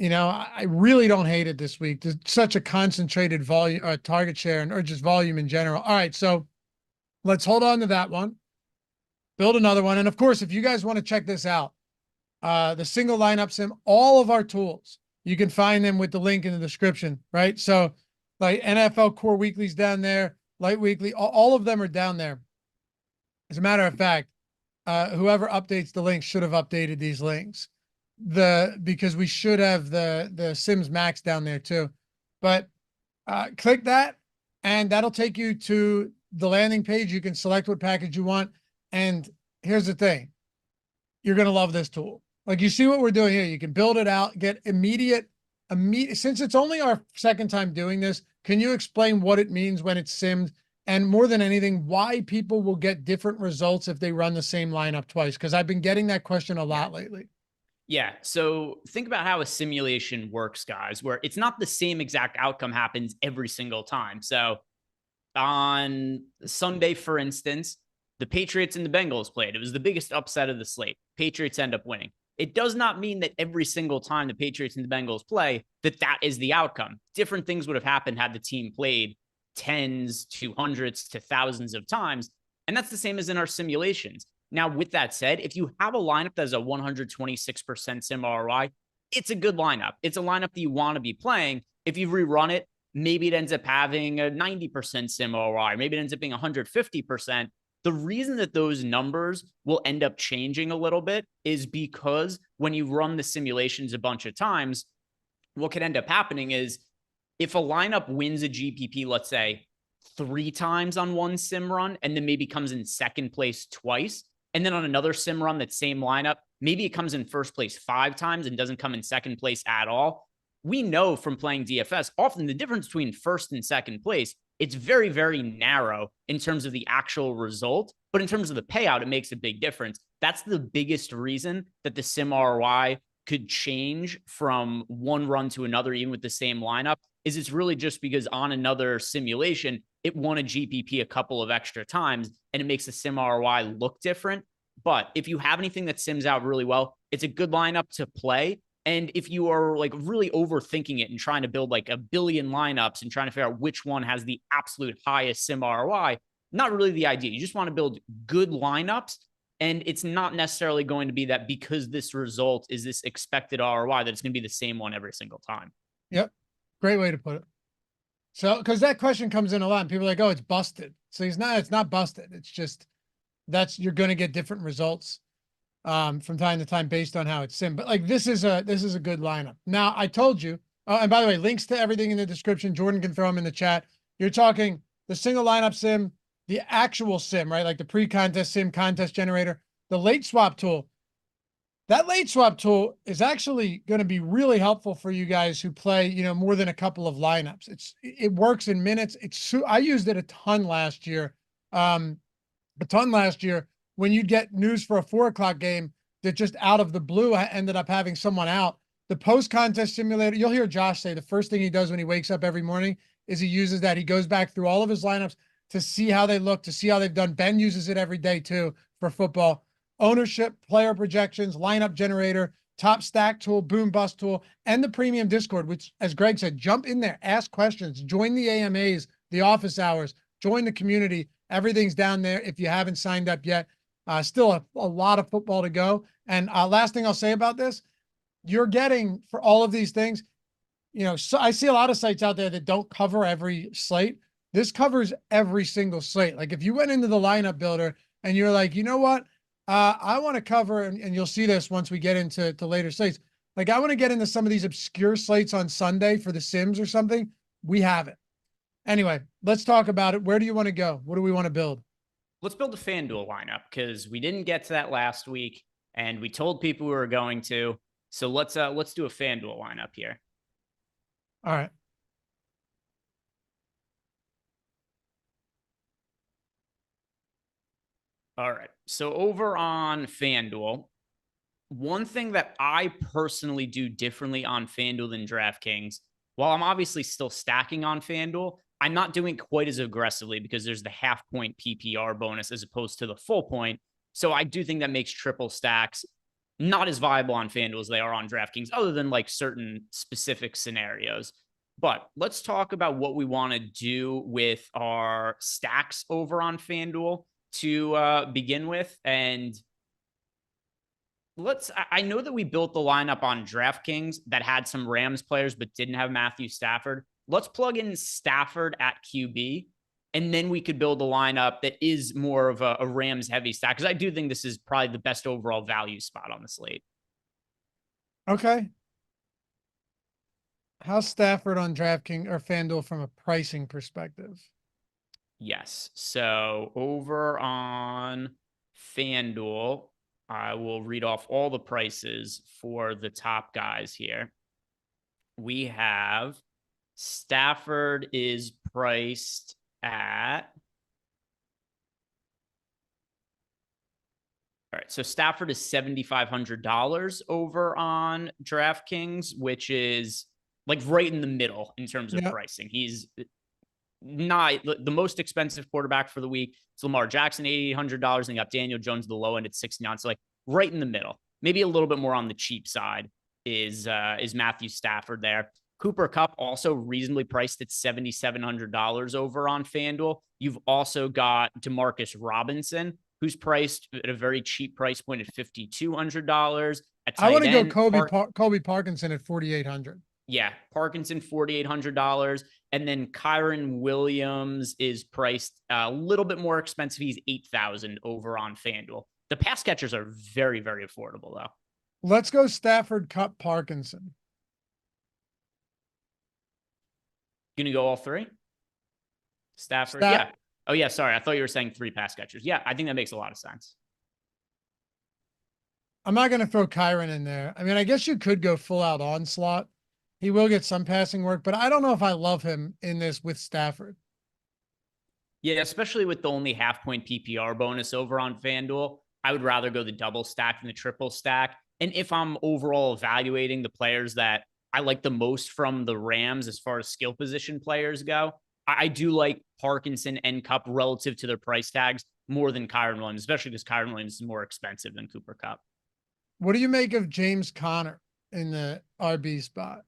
S1: I really don't hate it this week. There's such a concentrated volume, target share, or just volume in general. All right, so let's hold on to that one. Build another one, and of course, if you guys want to check this out, the single lineup sim, all of our tools, you can find them with the link in the description, right? So, like NFL Core Weekly's down there, Light Weekly, all of them are down there. As a matter of fact, whoever updates the links should have updated these links. Because we should have the Sims Max down there too. But click that, and that'll take you to the landing page. You can select what package you want. And here's the thing. You're going to love this tool. Like, you see what we're doing here. You can build it out, get immediate, since it's only our second time doing this, can you explain what it means when it's simmed? And more than anything, why people will get different results if they run the same lineup twice? Because I've been getting that question a lot lately.
S2: Yeah. So think about how a simulation works, guys, where it's not the same exact outcome happens every single time. So on Sunday, for instance, the Patriots and the Bengals played. It was the biggest upset of the slate. Patriots end up winning. It does not mean that every single time the Patriots and the Bengals play, that is the outcome. Different things would have happened had the team played tens to hundreds to thousands of times. And that's the same as in our simulations. Now, with that said, if you have a lineup that has a 126% sim ROI, it's a good lineup. It's a lineup that you want to be playing. If you rerun it, maybe it ends up having a 90% sim ROI. Maybe it ends up being 150%. The reason that those numbers will end up changing a little bit is because when you run the simulations a bunch of times, what can end up happening is if a lineup wins a GPP, let's say 3 times on one sim run, and then maybe comes in second place twice, and then on another sim run, that same lineup, maybe it comes in first place 5 times and doesn't come in second place at all. We know from playing DFS, often the difference between first and second place, it's very, very narrow in terms of the actual result. But in terms of the payout, it makes a big difference. That's the biggest reason that the sim ROI could change from one run to another, even with the same lineup, is it's really just because on another simulation, it won a GPP a couple of extra times, and it makes the sim ROI look different. But if you have anything that sims out really well, it's a good lineup to play. And if you are like really overthinking it and trying to build like a billion lineups and trying to figure out which one has the absolute highest sim ROI, not really the idea. You just want to build good lineups. And it's not necessarily going to be that because this result is this expected ROI that it's going to be the same one every single time.
S1: Yep. Great way to put it. So, because that question comes in a lot, and people are like, "Oh, it's busted." So it's not busted. It's just you're going to get different results from time to time based on how it's sim. But like this is a good lineup. Now I told you, and by the way, links to everything in the description. Jordan can throw them in the chat. You're talking the single lineup sim, the actual sim, right? Like the pre-contest sim, contest generator, the late swap tool. That late swap tool is actually going to be really helpful for you guys who play, more than a couple of lineups. It works in minutes. I used it a ton last year. When you'd get news for a 4 o'clock game that just out of the blue ended up having someone out. The post-contest simulator, you'll hear Josh say the first thing he does when he wakes up every morning is he uses that. He goes back through all of his lineups to see how they look, to see how they've done. Ben uses it every day too for football. Ownership, player projections, lineup generator, top stack tool, boom bust tool, and the premium Discord, which, as Greg said, jump in there, ask questions, join the AMAs, the office hours, join the community. Everything's down there if you haven't signed up yet. Still a lot of football to go. And last thing I'll say about this, you're getting for all of these things, so I see a lot of sites out there that don't cover every slate. This covers every single slate. Like if you went into the lineup builder and you're like, you know what? I want to cover, and you'll see this once we get into later slates. Like I want to get into some of these obscure slates on Sunday for the Sims or something. We have it. Anyway, let's talk about it. Where do you want to go? What do we want to build?
S2: Let's build a FanDuel lineup because we didn't get to that last week, and we told people we were going to. So let's do a FanDuel lineup here.
S1: All right.
S2: All right. So over on FanDuel, one thing that I personally do differently on FanDuel than DraftKings, while I'm obviously still stacking on FanDuel, I'm not doing quite as aggressively because there's the half point PPR bonus as opposed to the full point. So I do think that makes triple stacks not as viable on FanDuel as they are on DraftKings, other than like certain specific scenarios. But let's talk about what we want to do with our stacks over on FanDuel to begin with. And I know that we built the lineup on DraftKings that had some Rams players, but didn't have Matthew Stafford. Let's plug in Stafford at QB, and then we could build a lineup that is more of a Rams heavy stack. Because I do think this is probably the best overall value spot on the slate.
S1: Okay. How's Stafford on DraftKings or FanDuel from a pricing perspective?
S2: Yes. So over on FanDuel, I will read off all the prices for the top guys here. We have Stafford is priced at. All right. So Stafford is $7,500 over on DraftKings, which is like right in the middle in terms of pricing. He's not the most expensive quarterback for the week. It's Lamar Jackson, $8,800, and you got Daniel Jones at the low end at $69. So like right in the middle, maybe a little bit more on the cheap side is Matthew Stafford there. Cooper Kupp also reasonably priced at $7,700 over on FanDuel. You've also got Demarcus Robinson, who's priced at a very cheap price point at $5,200.
S1: I want to go Colby Parkinson at $4,800.
S2: Yeah, Parkinson, $4,800. And then Kyron Williams is priced a little bit more expensive. He's $8,000 over on FanDuel. The pass catchers are very, very affordable, though.
S1: Let's go Stafford, Kupp, Parkinson.
S2: Gonna go all three? Stafford, yeah. Oh, yeah, sorry. I thought you were saying 3 pass catchers. Yeah, I think that makes a lot of sense.
S1: I'm not going to throw Kyron in there. I mean, I guess you could go full out onslaught. He will get some passing work, but I don't know if I love him in this with Stafford.
S2: Yeah, especially with the only half point PPR bonus over on FanDuel. I would rather go the double stack than the triple stack. And if I'm overall evaluating the players that I like the most from the Rams as far as skill position players go, I do like Parkinson and Kupp relative to their price tags more than Kyron Williams, especially because Kyron Williams is more expensive than Cooper Kupp.
S1: What do you make of James Conner in the RB spot?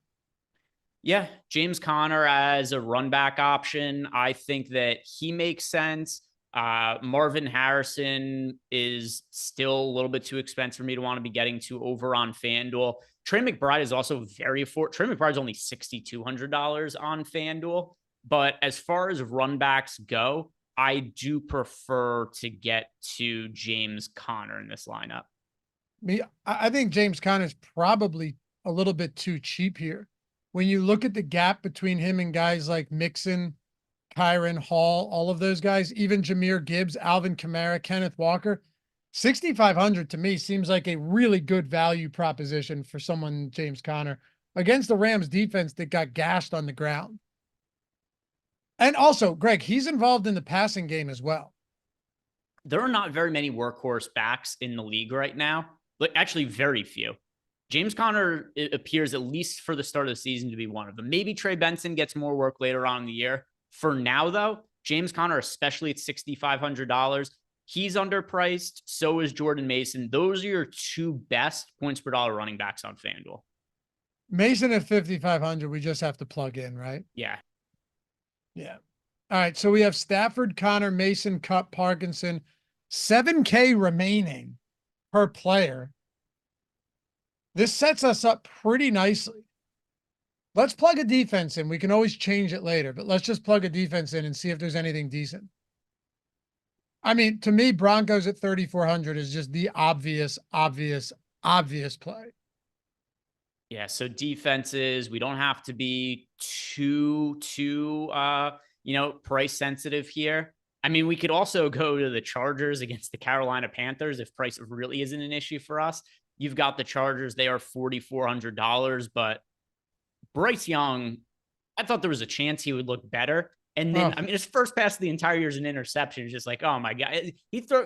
S2: Yeah, James Conner as a run back option. I think that he makes sense. Marvin Harrison is still a little bit too expensive for me to want to be getting to over on FanDuel. Trey McBride is also very affordable. Trey McBride is only $6,200 on FanDuel. But as far as run backs go, I do prefer to get to James Conner in this lineup.
S1: I think James Conner is probably a little bit too cheap here. When you look at the gap between him and guys like Mixon, Kyron Hall, all of those guys, even Jahmyr Gibbs, Alvin Kamara, Kenneth Walker, 6,500 to me seems like a really good value proposition for someone, James Conner, against the Rams defense that got gashed on the ground. And also, Greg, he's involved in the passing game as well.
S2: There are not very many workhorse backs in the league right now. Like, actually, very few. James Conner appears, at least for the start of the season, to be one of them. Maybe Trey Benson gets more work later on in the year. For now, though, James Conner, especially at $6,500, he's underpriced. So is Jordan Mason. Those are your 2 best points per dollar running backs on FanDuel.
S1: Mason at 5,500, we just have to plug in, right?
S2: Yeah.
S1: Yeah. All right. So we have Stafford, Conner, Mason, Kupp, Parkinson, $7K remaining per player. This sets us up pretty nicely. Let's plug a defense in. We can always change it later, but let's just plug a defense in and see if there's anything decent. I mean, to me, Broncos at 3,400 is just the obvious play.
S2: Yeah. So defenses, we don't have to be too price sensitive here. I mean, we could also go to the Chargers against the Carolina Panthers if price really isn't an issue for us. You've got the Chargers. They are $4,400, but Bryce Young, I thought there was a chance he would look better And then, I mean, his first pass of the entire year is an interception. It's just like, oh my God.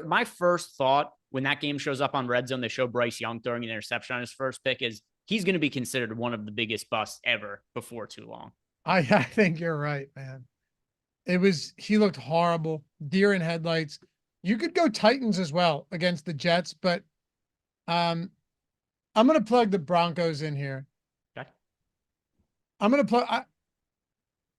S2: My first thought when that game shows up on Red Zone, they show Bryce Young throwing an interception on his first pick is he's going to be considered one of the biggest busts ever before too long.
S1: I think you're right, man. He looked horrible, deer in headlights. You could go Titans as well against the Jets, but I'm going to plug the Broncos in here.
S2: Okay.
S1: I'm going to plug.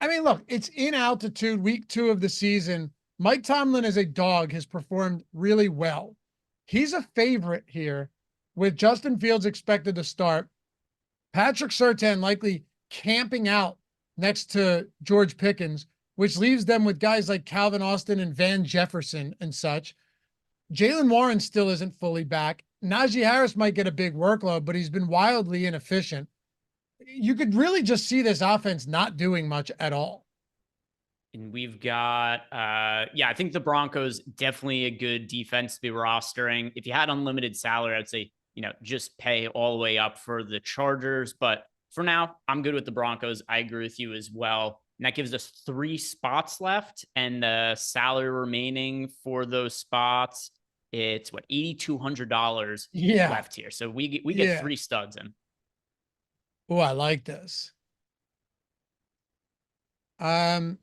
S1: I mean, look, it's in altitude, week 2 of the season. Mike Tomlin as a dog has performed really well. He's a favorite here with Justin Fields expected to start. Patrick Surtain likely camping out next to George Pickens, which leaves them with guys like Calvin Austin and Van Jefferson and such. Jaylen Warren still isn't fully back. Najee Harris might get a big workload, but he's been wildly inefficient. You could really just see this offense not doing much at all.
S2: And we've got, I think the Broncos definitely a good defense to be rostering. If you had unlimited salary, I'd say, just pay all the way up for the Chargers. But for now, I'm good with the Broncos. I agree with you as well. And that gives us 3 spots left, and the salary remaining for those spots, it's what, $8,200 left here. So we get 3 studs in.
S1: Oh, I like this. Wow,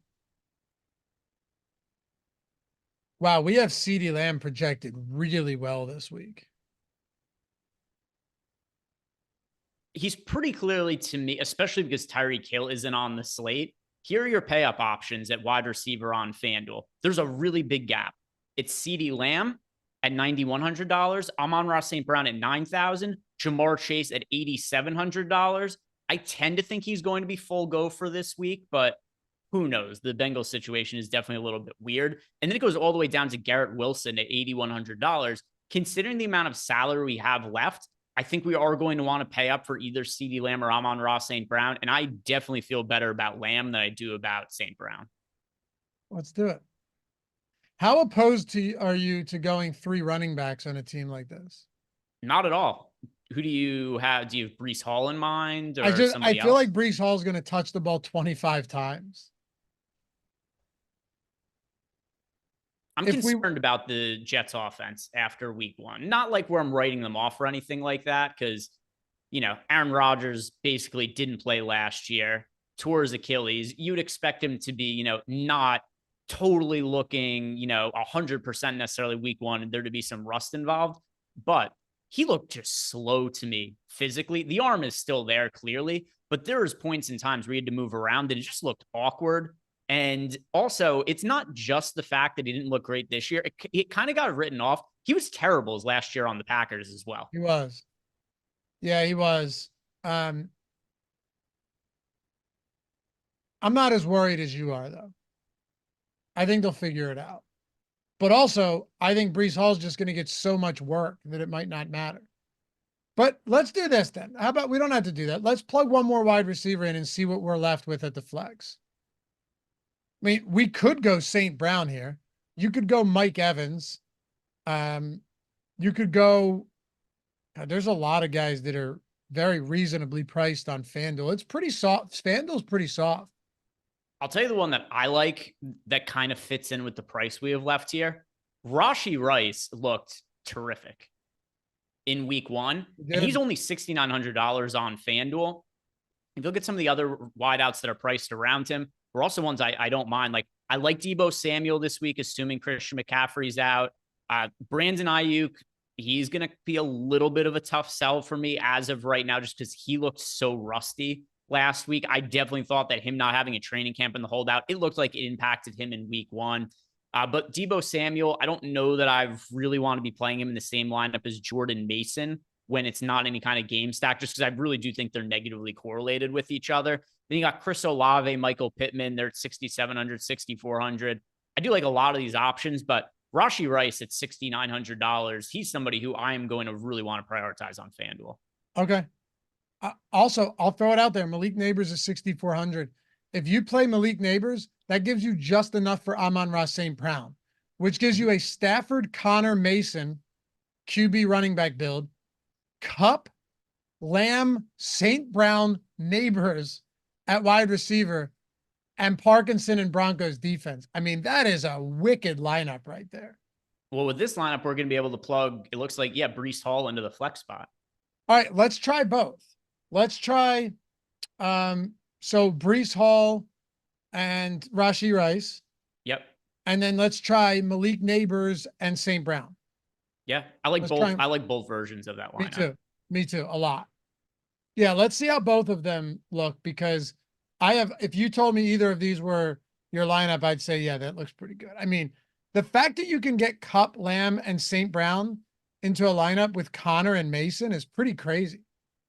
S1: we have CeeDee Lamb projected really well this week.
S2: He's pretty clearly, to me, especially because Tyreek Hill isn't on the slate. Here are your pay up options at wide receiver on FanDuel. There's a really big gap. It's CeeDee Lamb at $9,100. Amon-Ra St. Brown at $9,000. Jamar Chase at $8,700. I tend to think he's going to be full go for this week, but who knows? The Bengals situation is definitely a little bit weird. And then it goes all the way down to Garrett Wilson at $8,100. Considering the amount of salary we have left, I think we are going to want to pay up for either CeeDee Lamb or Amon-Ra St. Brown. And I definitely feel better about Lamb than I do about St. Brown.
S1: Let's do it. How opposed are you to going 3 running backs on a team like this?
S2: Not at all. Who do you have? Do you have Breece Hall in mind? Or
S1: I feel like Breece Hall is going to touch the ball 25 times.
S2: I'm concerned about the Jets offense after week 1. Not like where I'm writing them off or anything like that, because, Aaron Rodgers basically didn't play last year, tore his Achilles. You'd expect him to be, not totally looking, 100% necessarily week 1 and there to be some rust involved. But he looked just slow to me physically. The arm is still there, clearly, but there was points in times where he had to move around and it just looked awkward. And also, it's not just the fact that he didn't look great this year. It kind of got written off. He was terrible last year on the Packers as well.
S1: He was. Yeah, he was. I'm not as worried as you are, though. I think they'll figure it out. But also, I think Breece Hall's just going to get so much work that it might not matter. But let's do this then. How about we don't have to do that? Let's plug one more wide receiver in and see what we're left with at the flex. I mean, we could go St. Brown here. You could go Mike Evans. You could go. There's a lot of guys that are very reasonably priced on FanDuel. It's pretty soft. FanDuel's pretty soft.
S2: I'll tell you the one that I like that kind of fits in with the price we have left here. Rashee Rice looked terrific in week 1. And he's only $6,900 on FanDuel. If you look at some of the other wideouts that are priced around him, we're also ones I don't mind. Like, I like Deebo Samuel this week, assuming Christian McCaffrey's out. Brandon Ayuk, he's going to be a little bit of a tough sell for me as of right now, just because he looked so rusty last week. I definitely thought that him not having a training camp in the holdout, it looked like it impacted him in week 1. But Deebo Samuel, I don't know that I really want to be playing him in the same lineup as Jordan Mason when it's not any kind of game stack, just because I really do think they're negatively correlated with each other. Then you got Chris Olave, Michael Pittman. They're at 6,700, 6,400. I do like a lot of these options, but Rashee Rice at $6,900. He's somebody who I am going to really want to prioritize on FanDuel.
S1: Okay. Also, I'll throw it out there. Malik Nabers is 6,400. If you play Malik Nabers, that gives you just enough for Amon-Ra St. Brown, which gives you a Stafford, Connor, Mason, QB running back build, Kupp, Lamb, St. Brown, Nabers at wide receiver. and Parkinson and Broncos defense. I mean, that is a wicked lineup right there.
S2: Well, with this lineup, we're going to be able to plug, it looks like, Breece Hall into the flex spot.
S1: All right, let's try both. Let's try, so Breece Hall and Rashee Rice.
S2: Yep.
S1: And then let's try Malik Nabers and St. Brown.
S2: Yeah, I like both. I like both versions of that lineup.
S1: Me too. Me too. A lot. Yeah, let's see how both of them look, because if you told me either of these were your lineup, I'd say, yeah, that looks pretty good. I mean, the fact that you can get Kupp, Lamb, and St. Brown into a lineup with Connor and Mason is pretty crazy.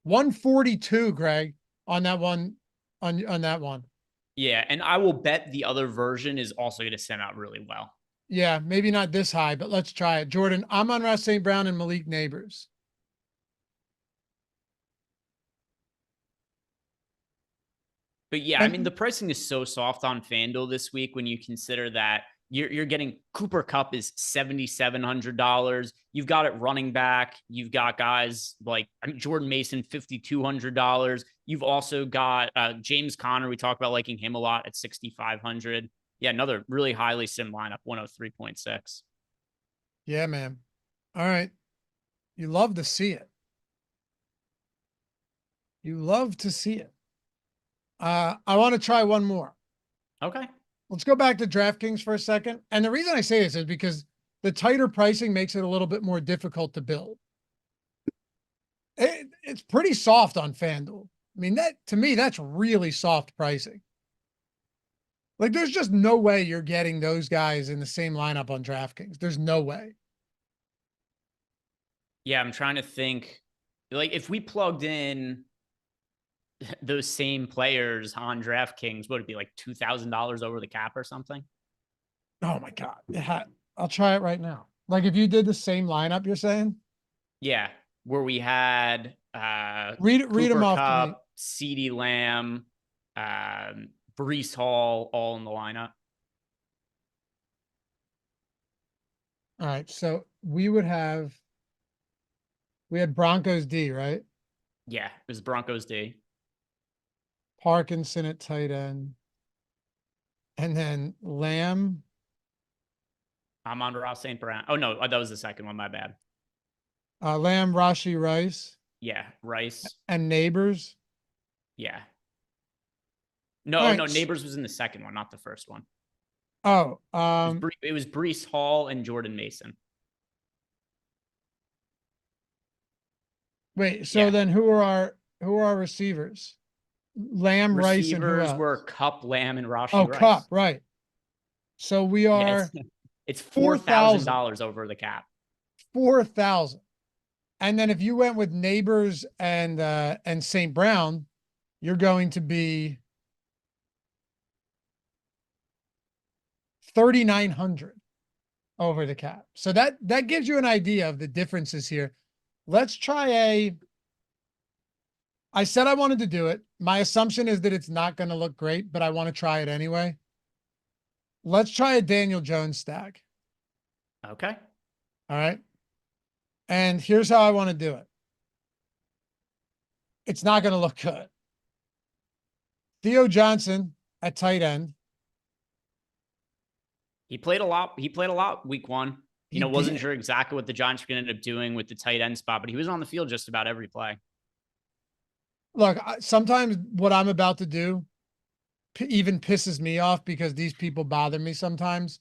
S1: 142, Greg, on that one, on that one.
S2: Yeah, and I will bet the other version is also going to send out really well.
S1: Yeah, maybe not this high, but let's try it. Jordan, I'm on Ross St. Brown and Malik Nabers.
S2: But yeah, I mean, the pricing is so soft on FanDuel this week when you consider that you're getting Cooper Kupp is $7,700. You've got it running back. You've got guys like Jordan Mason, $5,200. You've also got James Conner. We talk about liking him a lot at $6,500. Yeah, another really highly sim lineup, 103.6.
S1: Yeah, man. All right. You love to see it. You love to see it. I want to try one more.
S2: Okay.
S1: Let's go back to DraftKings for a second. And the reason I say this is because the tighter pricing makes it a little bit more difficult to build. It's pretty soft on FanDuel. I mean, to me, that's really soft pricing. Like, there's just no way you're getting those guys in the same lineup on DraftKings. There's no way.
S2: Yeah, I'm trying to think. Like, if we plugged in those same players on DraftKings, would it be like $2,000 over the cap or something?
S1: Oh my God. I'll try it right now. Like, if you did the same lineup, you're saying?
S2: Yeah. Where we had
S1: read them off
S2: Kupp,
S1: to me.
S2: CeeDee Lamb, Breece Hall, all in the lineup.
S1: All right. So we had Broncos D, right?
S2: Yeah, it was Broncos D.
S1: Parkinson at tight end. And then Lamb.
S2: I'm on Ross St. Brown. Oh, no, that was the second one. My bad.
S1: Lamb, Rashee Rice.
S2: Yeah, Rice.
S1: And Nabers.
S2: Yeah. No,
S1: right.
S2: No, Nabers was in the second one, not the first one.
S1: Oh,
S2: it was Breece Hall and Jordan Mason.
S1: Wait, so then who are our receivers? Lamb, Rice, and who else?
S2: Were Kupp, Lamb, and Rashee Rice.
S1: Kupp, right. So we are
S2: it's $4,000 over the cap.
S1: 4,000. And then if you went with Nabers and St. Brown, you're going to be 3,900 over the cap. So that gives you an idea of the differences here. Let's try I said I wanted to do it. My assumption is that it's not going to look great, but I want to try it anyway. Let's try a Daniel Jones stack.
S2: Okay.
S1: All right. And here's how I want to do it. It's not going to look good. Theo Johnson at tight end.
S2: He played a lot. Week one. Wasn't sure exactly what the Giants were going to end up doing with the tight end spot, but he was on the field just about every play.
S1: Look, sometimes what I'm about to do even pisses me off because these people bother me sometimes.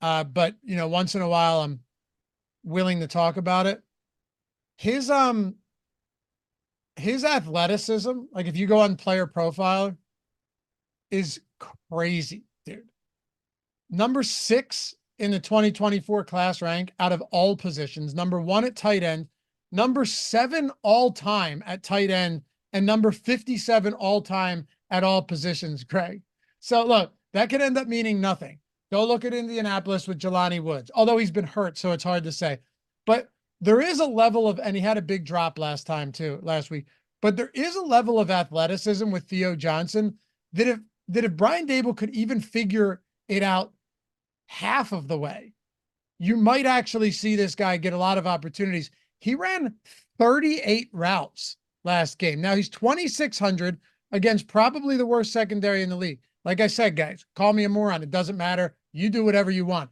S1: But once in a while, I'm willing to talk about it. His athleticism, like if you go on Player Profiler, is crazy, dude. Number 6 in the 2024 class rank out of all positions. Number 1 at tight end. Number 7 all time at tight end. And number 57 all time at all positions, Greg. So look, that could end up meaning nothing. Go look at Indianapolis with Jelani Woods, although he's been hurt, so it's hard to say. But there is a level of, and he had a big drop last week, but there is a level of athleticism with Theo Johnson that if Brian Daboll could even figure it out half of the way, you might actually see this guy get a lot of opportunities. He ran 38 routes last game. Now he's 2,600 against probably the worst secondary in the league. Like I said, guys, call me a moron. It doesn't matter. You do whatever you want.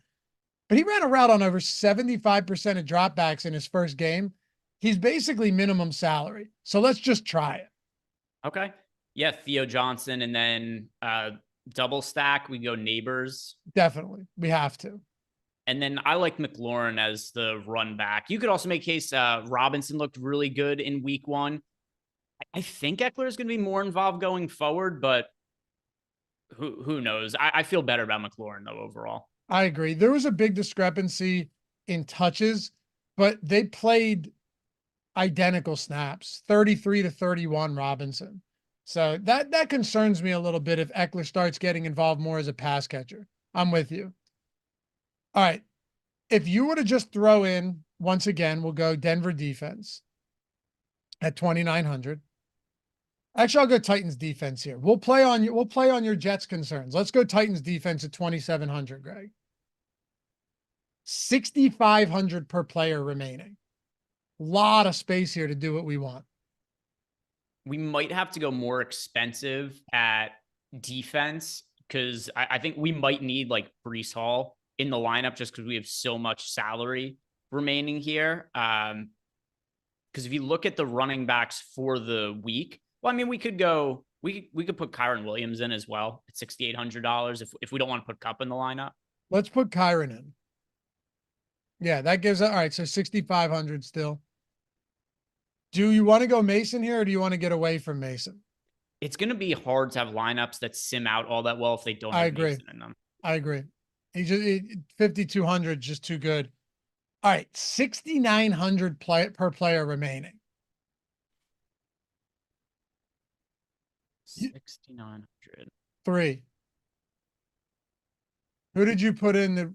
S1: But he ran a route on over 75% of dropbacks in his first game. He's basically minimum salary. So let's just try it.
S2: Okay. Yeah, Theo Johnson, and then double stack, we go Nabers.
S1: Definitely. We have to.
S2: And then I like McLaurin as the run back. You could also make case Robinson looked really good in week 1. I think Eckler is going to be more involved going forward, but who knows? I feel better about McLaurin, though, overall.
S1: I agree. There was a big discrepancy in touches, but they played identical snaps, 33 to 31 Robinson. So that concerns me a little bit if Eckler starts getting involved more as a pass catcher. I'm with you. All right. If you were to just throw in, once again, we'll go Denver defense at 2,900. Actually, I'll go Titans defense here. We'll play on your Jets concerns. Let's go Titans defense at 2,700, Greg. 6,500 per player remaining. Lot of space here to do what we want.
S2: We might have to go more expensive at defense because I think we might need like Breece Hall in the lineup just because we have so much salary remaining here. Because if you look at the running backs for the week, well, I mean, we could go, we could put Kyron Williams in as well at $6,800 if we don't want to put Kupp in the lineup.
S1: Let's put Kyron in. Yeah, that gives all right. So 6,500 still. Do you want to go Mason here, or do you want to get away from Mason?
S2: It's going to be hard to have lineups that sim out all that well if they don't have Mason in them.
S1: I agree. He just 5,200 just too good. All right, 6,900 per player remaining.
S2: 6,900.
S1: 3. Who did you put in the?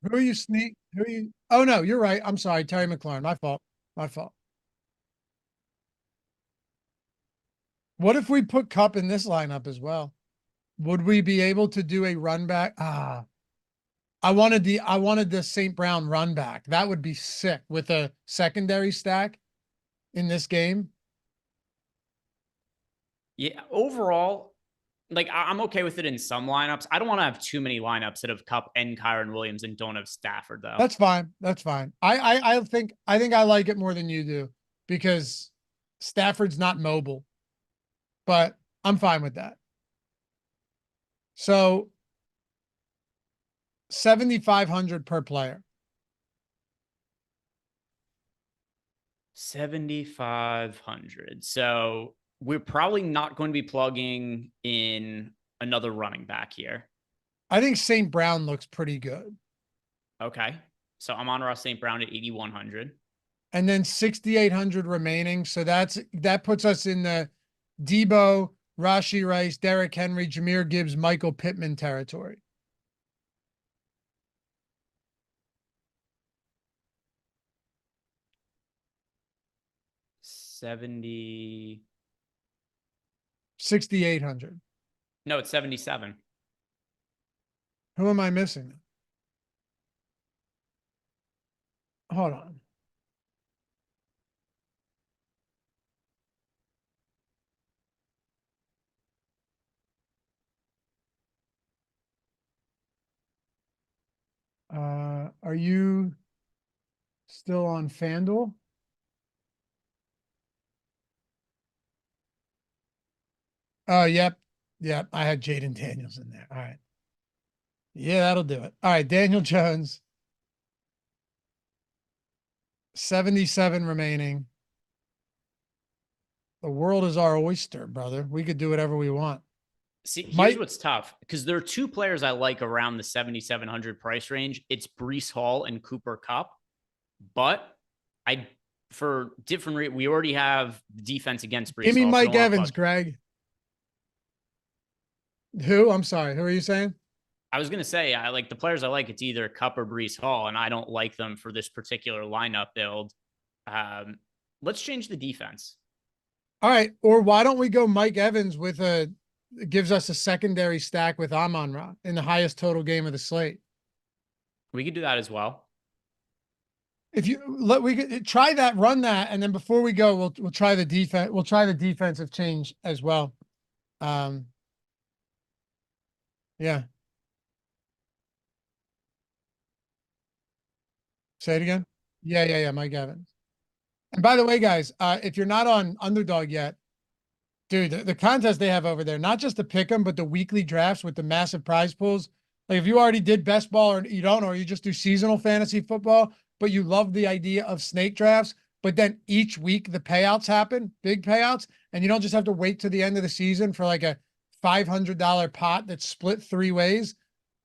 S1: Who are you sneak? Who are you? Oh no, you're right. I'm sorry, Terry McLaurin. My fault. My fault. What if we put Kupp in this lineup as well? Would we be able to do a run back? I wanted the St. Brown run back. That would be sick with a secondary stack in this game.
S2: Yeah, overall, like I'm okay with it in some lineups. I don't want to have too many lineups that have Kupp and Kyron Williams and don't have Stafford though.
S1: That's fine. That's fine. I think I like it more than you do because Stafford's not mobile. But I'm fine with that. So 7,500 per player.
S2: 7,500. So we're probably not going to be plugging in another running back here.
S1: I think St. Brown looks pretty good.
S2: Okay. So I'm on Ross St. Brown at 8,100.
S1: And then 6,800 remaining. So that puts us in the Debo, Rashee Rice, Derrick Henry, Jahmyr Gibbs, Michael Pittman territory.
S2: $70.
S1: 6,800.
S2: No, it's 77.
S1: Who am I missing? Hold on. Are you still on FanDuel? Oh, yep. Yep. I had Jaden Daniels in there. All right. Yeah, that'll do it. All right. Daniel Jones. 77 remaining. The world is our oyster, brother. We could do whatever we want.
S2: See, here's what's tough because there are two players I like around the 7,700 price range. It's Breece Hall and Cooper Kupp, but for different we already have defense against Breece Hall.
S1: Give me Mike Evans, Greg. Who? I'm sorry. Who are you saying?
S2: I was going to say, I like the players I like. It's either Kupp or Breece Hall, and I don't like them for this particular lineup build. Let's change the defense.
S1: All right. Or why don't we go Mike Evans with gives us a secondary stack with Amon-Ra in the highest total game of the slate.
S2: We could do that as well.
S1: If we could try that, run that, and then before we go, we'll try the defense. We'll try the defensive change as well. Yeah. Say it again. Yeah. Mike Evans. And by the way, guys, if you're not on Underdog yet, dude, the contest they have over there, not just the pick 'em, but the weekly drafts with the massive prize pools. Like if you already did best ball or you don't, or you just do seasonal fantasy football, but you love the idea of snake drafts, but then each week the payouts happen, big payouts, and you don't just have to wait to the end of the season for like a $500 pot that's split 3 ways.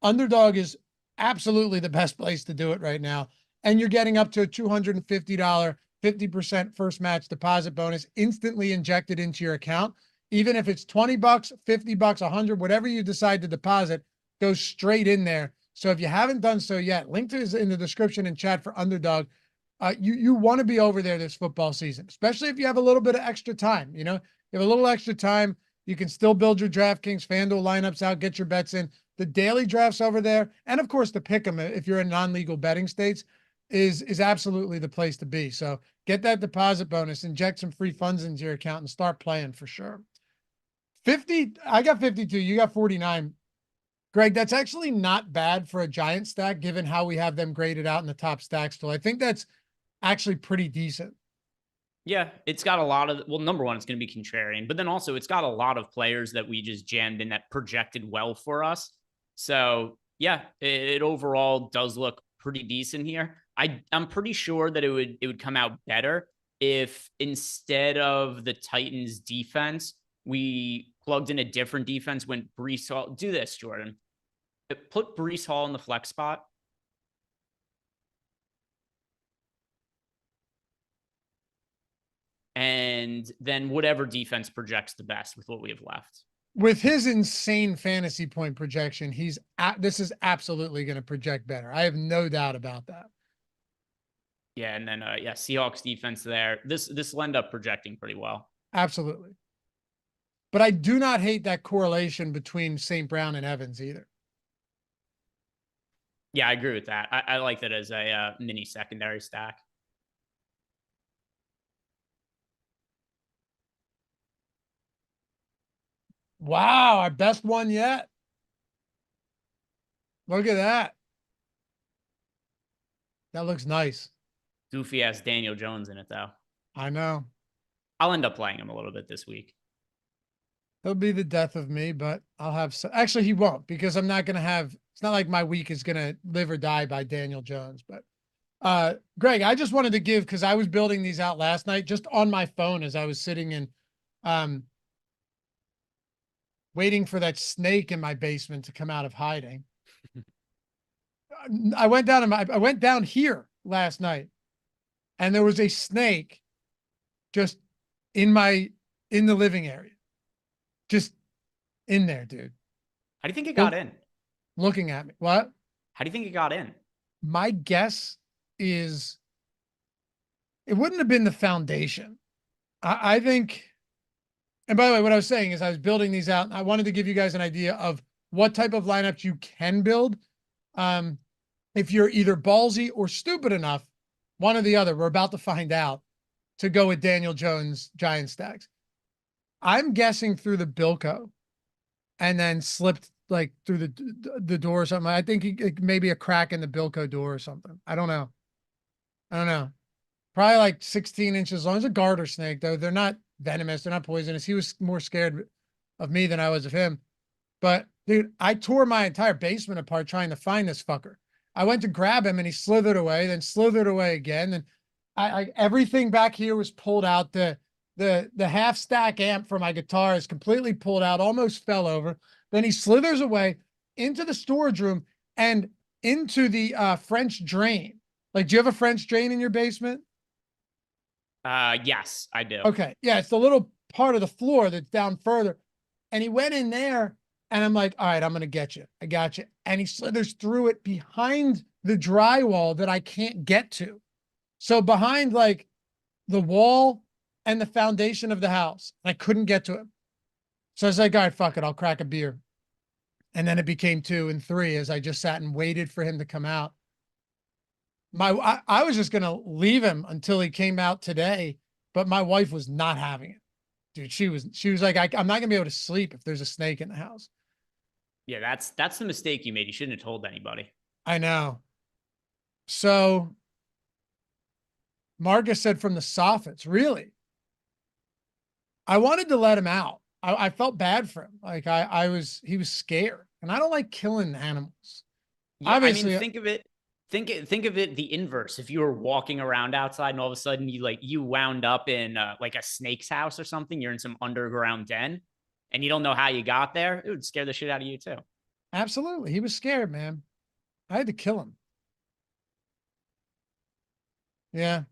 S1: Underdog is absolutely the best place to do it right now. And you're getting up to a $250 50% first match deposit bonus instantly injected into your account. Even if it's 20 bucks, 50 bucks, 100, whatever you decide to deposit goes straight in there. So if you haven't done so yet, link to is in the description and chat for Underdog. You want to be over there this football season, especially if you have a little bit of extra time. You know, you have a little extra time. You can still build your DraftKings FanDuel lineups out, get your bets in. The daily drafts over there, and of course the pick 'em if you're in non-legal betting states, is absolutely the place to be. So get that deposit bonus, inject some free funds into your account, and start playing for sure. 50, I got 52, you got 49. Greg, that's actually not bad for a giant stack, given how we have them graded out in the top stacks tool. I think that's actually pretty decent.
S2: Yeah, it's got a lot of, well, number one, it's going to be contrarian, but then also it's got a lot of players that we just jammed in that projected well for us. So yeah, it overall does look pretty decent here. I'm pretty sure that it would come out better if instead of the Titans defense, we plugged in a different defense when Breece Hall. Do this, Jordan. Put Breece Hall in the flex spot. And then whatever defense projects the best with what we have left.
S1: With his insane fantasy point projection, this is absolutely going to project better. I have no doubt about that.
S2: Yeah, and then yeah, Seahawks defense there. This will end up projecting pretty well.
S1: Absolutely. But I do not hate that correlation between St. Brown and Evans either.
S2: Yeah, I agree with that. I like that as a mini secondary stack.
S1: Wow, our best one yet. Look at that. That looks nice.
S2: Goofy ass Daniel Jones in it, though.
S1: I know.
S2: I'll end up playing him a little bit this week.
S1: He'll be the death of me, but I'll have actually he won't, because I'm not going to have, it's not like my week is going to live or die by Daniel Jones. But Greg, I just wanted to give, because I was building these out last night just on my phone as I was sitting in waiting for that snake in my basement to come out of hiding. I went down here last night, and there was a snake just in the living area. Just in there, dude.
S2: How do you think it got in?
S1: Looking at me. What?
S2: How do you think it got in?
S1: My guess is it wouldn't have been the foundation. I think, and by the way, what I was saying is I was building these out, and I wanted to give you guys an idea of what type of lineups you can build. If you're either ballsy or stupid enough, one or the other, we're about to find out, to go with Daniel Jones giant stacks. I'm guessing through the Bilko and then slipped like through the door or something. I think maybe a crack in the Bilko door or something. I don't know. Probably like 16 inches long. It's a garter snake, though. They're not venomous. They're not poisonous. He was more scared of me than I was of him. But dude, I tore my entire basement apart trying to find this fucker. I went to grab him and he slithered away, then slithered away again. And everything back here was pulled out. The half stack amp for my guitar is completely pulled out, almost fell over. Then he slithers away into the storage room and into the French drain. Like, do you have a French drain in your basement?
S2: Yes, I do.
S1: Okay. Yeah, it's the little part of the floor that's down further. And he went in there, and I'm like, all right, I'm gonna get you. I got you. And he slithers through it behind the drywall that I can't get to. So behind like the wall and the foundation of the house, I couldn't get to him. So I was like, all right, fuck it, I'll crack a beer. And then it became 2 and 3 as I just sat and waited for him to come out. I was just gonna leave him until he came out today, but my wife was not having it. Dude, she was like, I'm not gonna be able to sleep if there's a snake in the house.
S2: Yeah, that's the mistake you made. You shouldn't have told anybody.
S1: I know. So Marcus said from the soffits, really? I wanted to let him out. I felt bad for him. Like he was scared, and I don't like killing animals.
S2: Yeah, I mean,
S1: Obviously,
S2: think of it. Think of it the inverse. If you were walking around outside and all of a sudden you wound up in like a snake's house or something, you're in some underground den, and you don't know how you got there, it would scare the shit out of you too.
S1: absolutely. He was scared, man. I had to kill him. Yeah,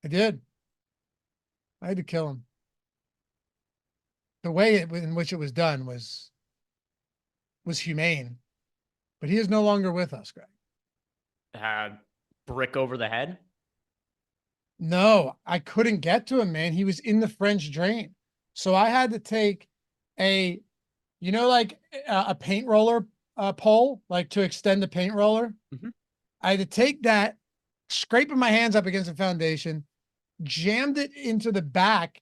S1: I did. I had to kill him. The way in which it was done was humane, but he is no longer with us, Greg.
S2: Brick over the head.
S1: No, I couldn't get to him, man. He was in the French drain. So I had to take a, like a paint roller pole, like to extend the paint roller.
S2: Mhm.
S1: I had to take that, scraping my hands up against the foundation, jammed it into the back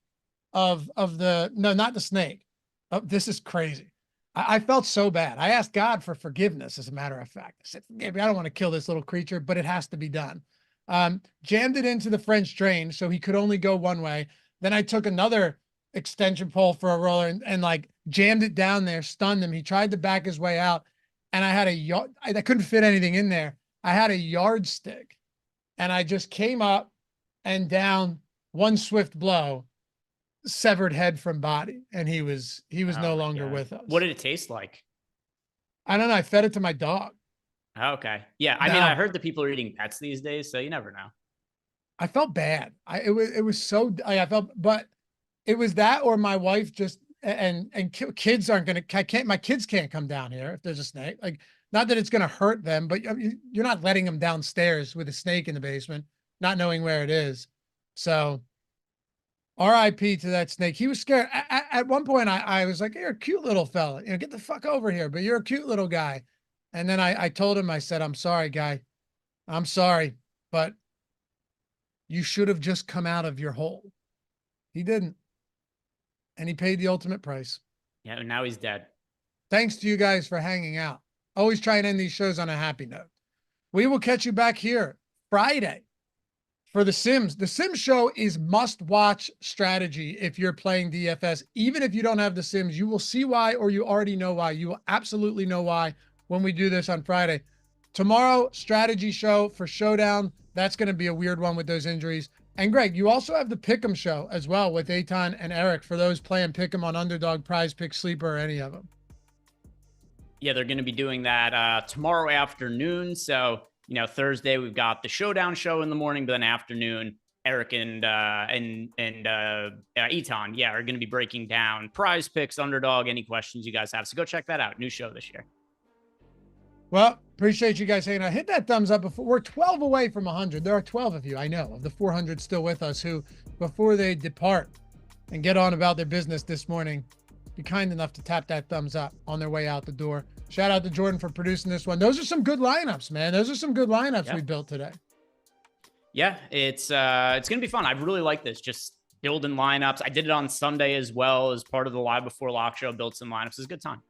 S1: of the, no, not the snake. Oh, this is crazy. I felt so bad. I asked God for forgiveness, as a matter of fact. I said, I don't want to kill this little creature, but it has to be done. Jammed it into the French drain so he could only go one way. Then I took another extension pole for a roller and like jammed it down there, stunned him. He tried to back his way out, and I had I couldn't fit anything in there. I had a yardstick, and I just came up and down, one swift blow, severed head from body, and he was
S2: Oh
S1: no
S2: my
S1: longer
S2: God.
S1: with us.
S2: What did it taste like?
S1: I don't know. I fed it to my dog.
S2: Okay. Yeah. I mean, I heard that people are eating pets these days, so you never know.
S1: I felt bad. It was so I felt, but it was that, or my wife just, and kids aren't gonna, my kids can't come down here if there's a snake. Like, not that it's gonna hurt them, but I mean, you're not letting them downstairs with a snake in the basement, not knowing where it is. So RIP to that snake. He was scared. At one point, I was like, "You're a cute little fella. Get the fuck over here." But you're a cute little guy. And then I told him, I said, "I'm sorry, guy. I'm sorry, but you should have just come out of your hole." He didn't, and he paid the ultimate price.
S2: Yeah. Now he's dead.
S1: Thanks to you guys for hanging out. Always try and end these shows on a happy note. We will catch you back here Friday for The Sims. The Sims show is must-watch strategy if you're playing DFS. Even if you don't have The Sims, you will see why, or you already know why. You will absolutely know why when we do this on Friday. Tomorrow, strategy show for Showdown. That's going to be a weird one with those injuries. And Greg, you also have the Pick'em show as well with Eitan and Eric for those playing Pick'em on Underdog, Prize Pick, Sleeper, or any of them.
S2: Yeah, they're going to be doing that tomorrow afternoon. So, Thursday we've got the Showdown show in the morning, but then afternoon, Eric and Eitan, yeah, are going to be breaking down Prize Picks, Underdog, any questions you guys have. So go check that out. New show this year.
S1: Well, appreciate you guys hanging out. Hit that thumbs up. Before we're 12 away from 100. There are 12 of you, I know, of the 400 still with us, who, before they depart and get on about their business this morning, be kind enough to tap that thumbs up on their way out the door. Shout out to Jordan for producing this one. Those are some good lineups, man. Those are some good lineups we built today.
S2: Yeah, it's going to be fun. I really like this. Just building lineups. I did it on Sunday as well as part of the Live Before Lock show. Built some lineups. It's a good time.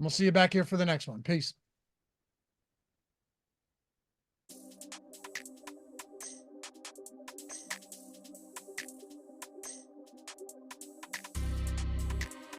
S1: We'll see you back here for the next one. Peace.